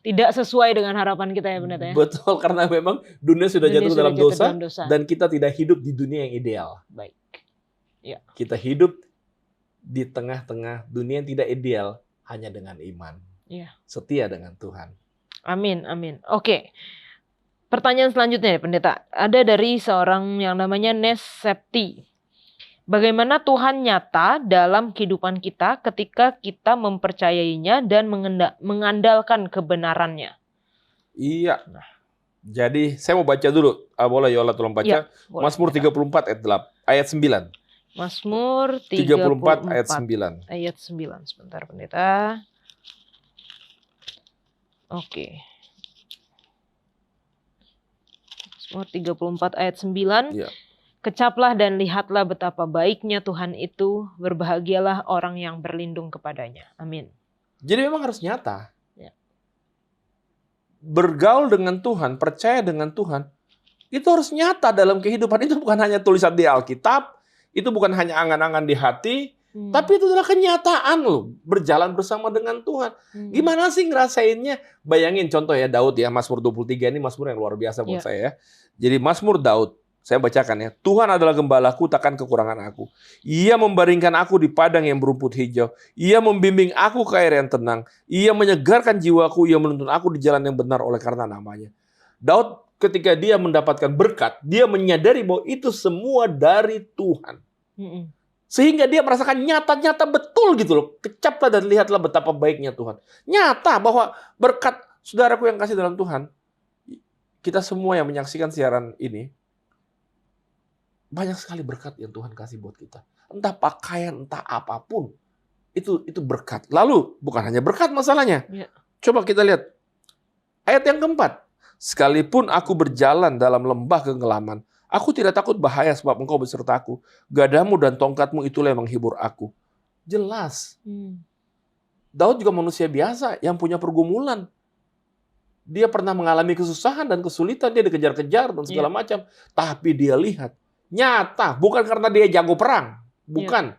tidak sesuai dengan harapan kita ya Pendeta ya. Betul, karena memang dunia sudah jatuh dalam dosa, dan kita tidak hidup di dunia yang ideal. Baik. Ya. Kita hidup di tengah-tengah dunia yang tidak ideal hanya dengan iman. Ya. Setia dengan Tuhan. Amin, amin. Oke. Pertanyaan selanjutnya ya Pendeta. Ada dari seorang yang namanya Nes Septi. Bagaimana Tuhan nyata dalam kehidupan kita ketika kita mempercayainya dan mengandalkan kebenarannya? Iya. Jadi saya mau baca dulu. Boleh Yola tolong baca. Ya, Mazmur 34 ayat 9. Mazmur 34 ayat 9. Ayat 9. Sebentar Pendeta. Oke. Mazmur 34 ayat 9. Iya. Kecaplah dan lihatlah betapa baiknya Tuhan itu, berbahagialah orang yang berlindung kepadanya. Amin. Jadi memang harus nyata. Ya. Bergaul dengan Tuhan, percaya dengan Tuhan, itu harus nyata dalam kehidupan. Itu bukan hanya tulisan di Alkitab, itu bukan hanya angan-angan di hati, tapi itu adalah kenyataan loh, berjalan bersama dengan Tuhan. Gimana sih ngerasainnya? Bayangin contoh ya Daud ya, Mazmur 23 ini Mazmur yang luar biasa buat saya ya. Jadi Mazmur Daud, saya bacakan ya. Tuhan adalah gembalaku, takkan kekurangan aku. Ia membaringkan aku di padang yang berumput hijau. Ia membimbing aku ke air yang tenang. Ia menyegarkan jiwaku. Ia menuntun aku di jalan yang benar oleh karena namanya. Daud ketika dia mendapatkan berkat, dia menyadari bahwa itu semua dari Tuhan. Sehingga dia merasakan nyata-nyata betul gitu loh. Kecaplah dan lihatlah betapa baiknya Tuhan. Nyata bahwa berkat saudaraku yang kasih dalam Tuhan. Kita semua yang menyaksikan siaran ini, banyak sekali berkat yang Tuhan kasih buat kita. Entah pakaian, entah apapun. Itu berkat. Lalu, bukan hanya berkat masalahnya. Ya. Coba kita lihat. Ayat yang keempat. Sekalipun aku berjalan dalam lembah kegelaman, aku tidak takut bahaya sebab engkau besertaku. Gadamu dan tongkatmu itulah yang menghibur aku. Jelas. Daud juga manusia biasa yang punya pergumulan. Dia pernah mengalami kesusahan dan kesulitan. Dia dikejar-kejar dan segala macam. Tapi dia lihat. Nyata, bukan karena dia jago perang, bukan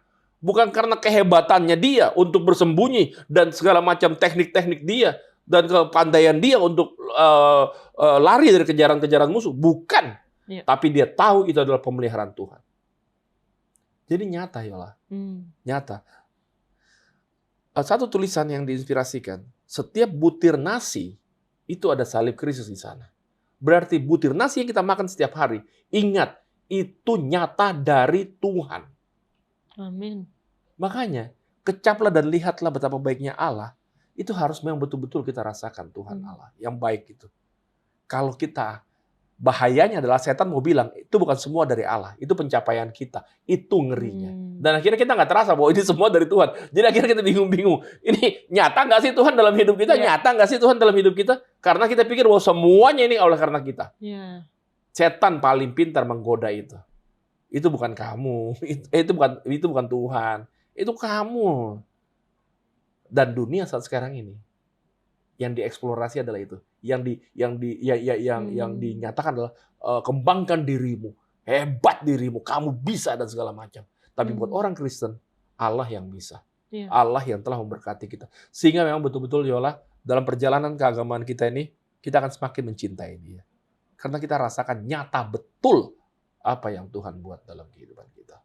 karena kehebatannya dia untuk bersembunyi dan segala macam teknik-teknik dia dan kepandaian dia untuk lari dari kejaran-kejaran musuh, bukan. Tapi dia tahu itu adalah pemeliharaan Tuhan. Jadi nyata Yola, nyata. Satu tulisan yang diinspirasikan, setiap butir nasi itu ada salib Kristus di sana. Berarti butir nasi yang kita makan setiap hari, ingat, itu nyata dari Tuhan. Amin. Makanya, kecaplah dan lihatlah betapa baiknya Allah. Itu harus memang betul-betul kita rasakan Tuhan Allah. Yang baik itu. Kalau kita bahayanya adalah setan mau bilang, itu bukan semua dari Allah. Itu pencapaian kita. Itu ngerinya. Dan akhirnya kita nggak terasa bahwa ini semua dari Tuhan. Jadi akhirnya kita bingung-bingung. Ini nyata nggak sih Tuhan dalam hidup kita? Nyata nggak sih Tuhan dalam hidup kita? Karena kita pikir bahwa semuanya ini oleh karena kita. Setan paling pintar menggoda itu. Itu bukan kamu. Itu bukan Tuhan. Itu kamu. Dan dunia saat sekarang ini yang dieksplorasi adalah itu. Yang dinyatakan adalah kembangkan dirimu, hebat dirimu, kamu bisa dan segala macam. Tapi buat orang Kristen, Allah yang bisa. Allah yang telah memberkati kita. Sehingga memang betul-betul Yola, dalam perjalanan keagamaan kita ini, kita akan semakin mencintai Dia. Karena kita rasakan nyata betul apa yang Tuhan buat dalam kehidupan kita.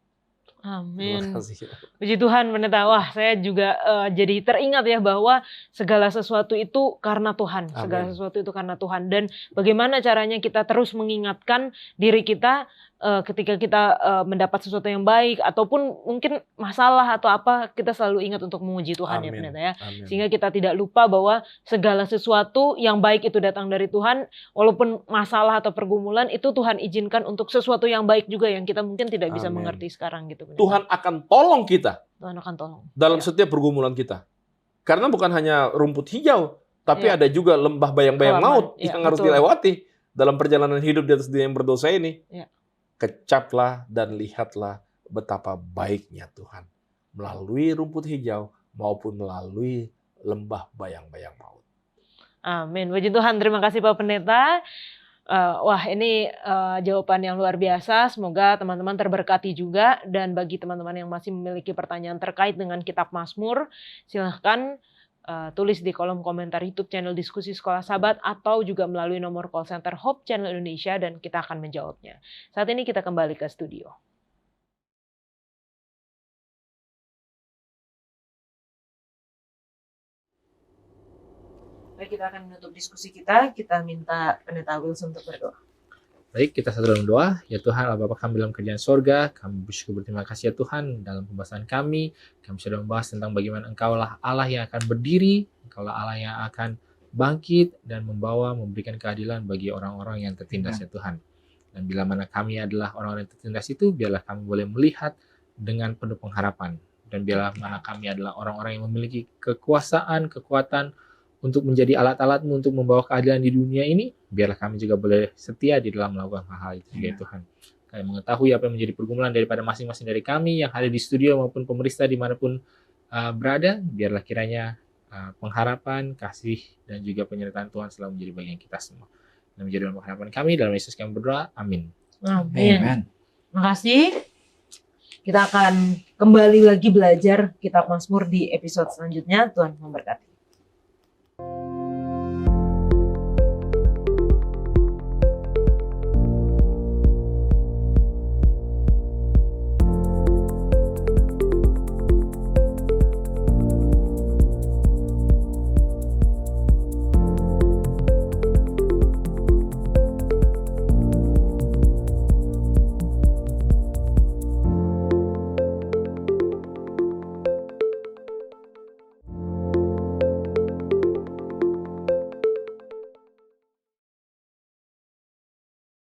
Amin. Terima kasih. Puji Tuhan, Pendeta. Wah, saya juga jadi teringat ya bahwa segala sesuatu itu karena Tuhan. Segala sesuatu itu karena Tuhan. Dan bagaimana caranya kita terus mengingatkan diri kita ketika kita mendapat sesuatu yang baik ataupun mungkin masalah atau apa, kita selalu ingat untuk memuji Tuhan. Amin. Ya Pendeta ya. Amin. Sehingga kita tidak lupa bahwa segala sesuatu yang baik itu datang dari Tuhan, walaupun masalah atau pergumulan itu Tuhan izinkan untuk sesuatu yang baik juga yang kita mungkin tidak bisa Amin. mengerti sekarang gitu. Pendeta. Tuhan akan tolong kita Tuhan akan tolong dalam setiap pergumulan kita. Karena bukan hanya rumput hijau, tapi ada juga lembah bayang-bayang maut yang harus dilewati dalam perjalanan hidup di atas dunia yang berdosa ini. Kecaplah dan lihatlah betapa baiknya Tuhan melalui rumput hijau maupun melalui lembah bayang-bayang maut. Amin. Puji Tuhan. Terima kasih Pak Pendeta. Wah, ini jawaban yang luar biasa. Semoga teman-teman terberkati juga. Dan bagi teman-teman yang masih memiliki pertanyaan terkait dengan Kitab Mazmur, silahkan tulis di kolom komentar YouTube channel Diskusi Sekolah Sabat atau juga melalui nomor call center Hope Channel Indonesia dan kita akan menjawabnya. Saat ini kita kembali ke studio. Baik, kita akan menutup diskusi kita. Kita minta Pendeta Wilson untuk berdoa. Baik, kita satu dalam doa. Ya Tuhan, Allah Bapa kami dalam kerajaan sorga, kami bersyukur berterima kasih ya Tuhan dalam pembahasan kami sudah membahas tentang bagaimana Engkaulah Allah yang akan berdiri, Engkaulah Allah yang akan bangkit dan memberikan keadilan bagi orang-orang yang tertindas ya Tuhan. Dan bila mana kami adalah orang-orang yang tertindas itu, biarlah kami boleh melihat dengan penuh pengharapan. Dan bila mana kami adalah orang-orang yang memiliki kekuasaan, kekuatan untuk menjadi alat-alat-Mu untuk membawa keadilan di dunia ini, biarlah kami juga boleh setia di dalam melakukan hal-hal itu ya Tuhan. Kami mengetahui apa yang menjadi pergumulan daripada masing-masing dari kami yang ada di studio maupun pemerintah dimanapun berada, biarlah kiranya pengharapan, kasih, dan juga penyertaan Tuhan selalu menjadi bagian kita semua. Dan menjadi dalam pengharapan kami, dalam Yesus kami berdoa, amin. Amin. Terima kasih. Kita akan kembali lagi belajar Kitab Mazmur di episode selanjutnya. Tuhan memberkati.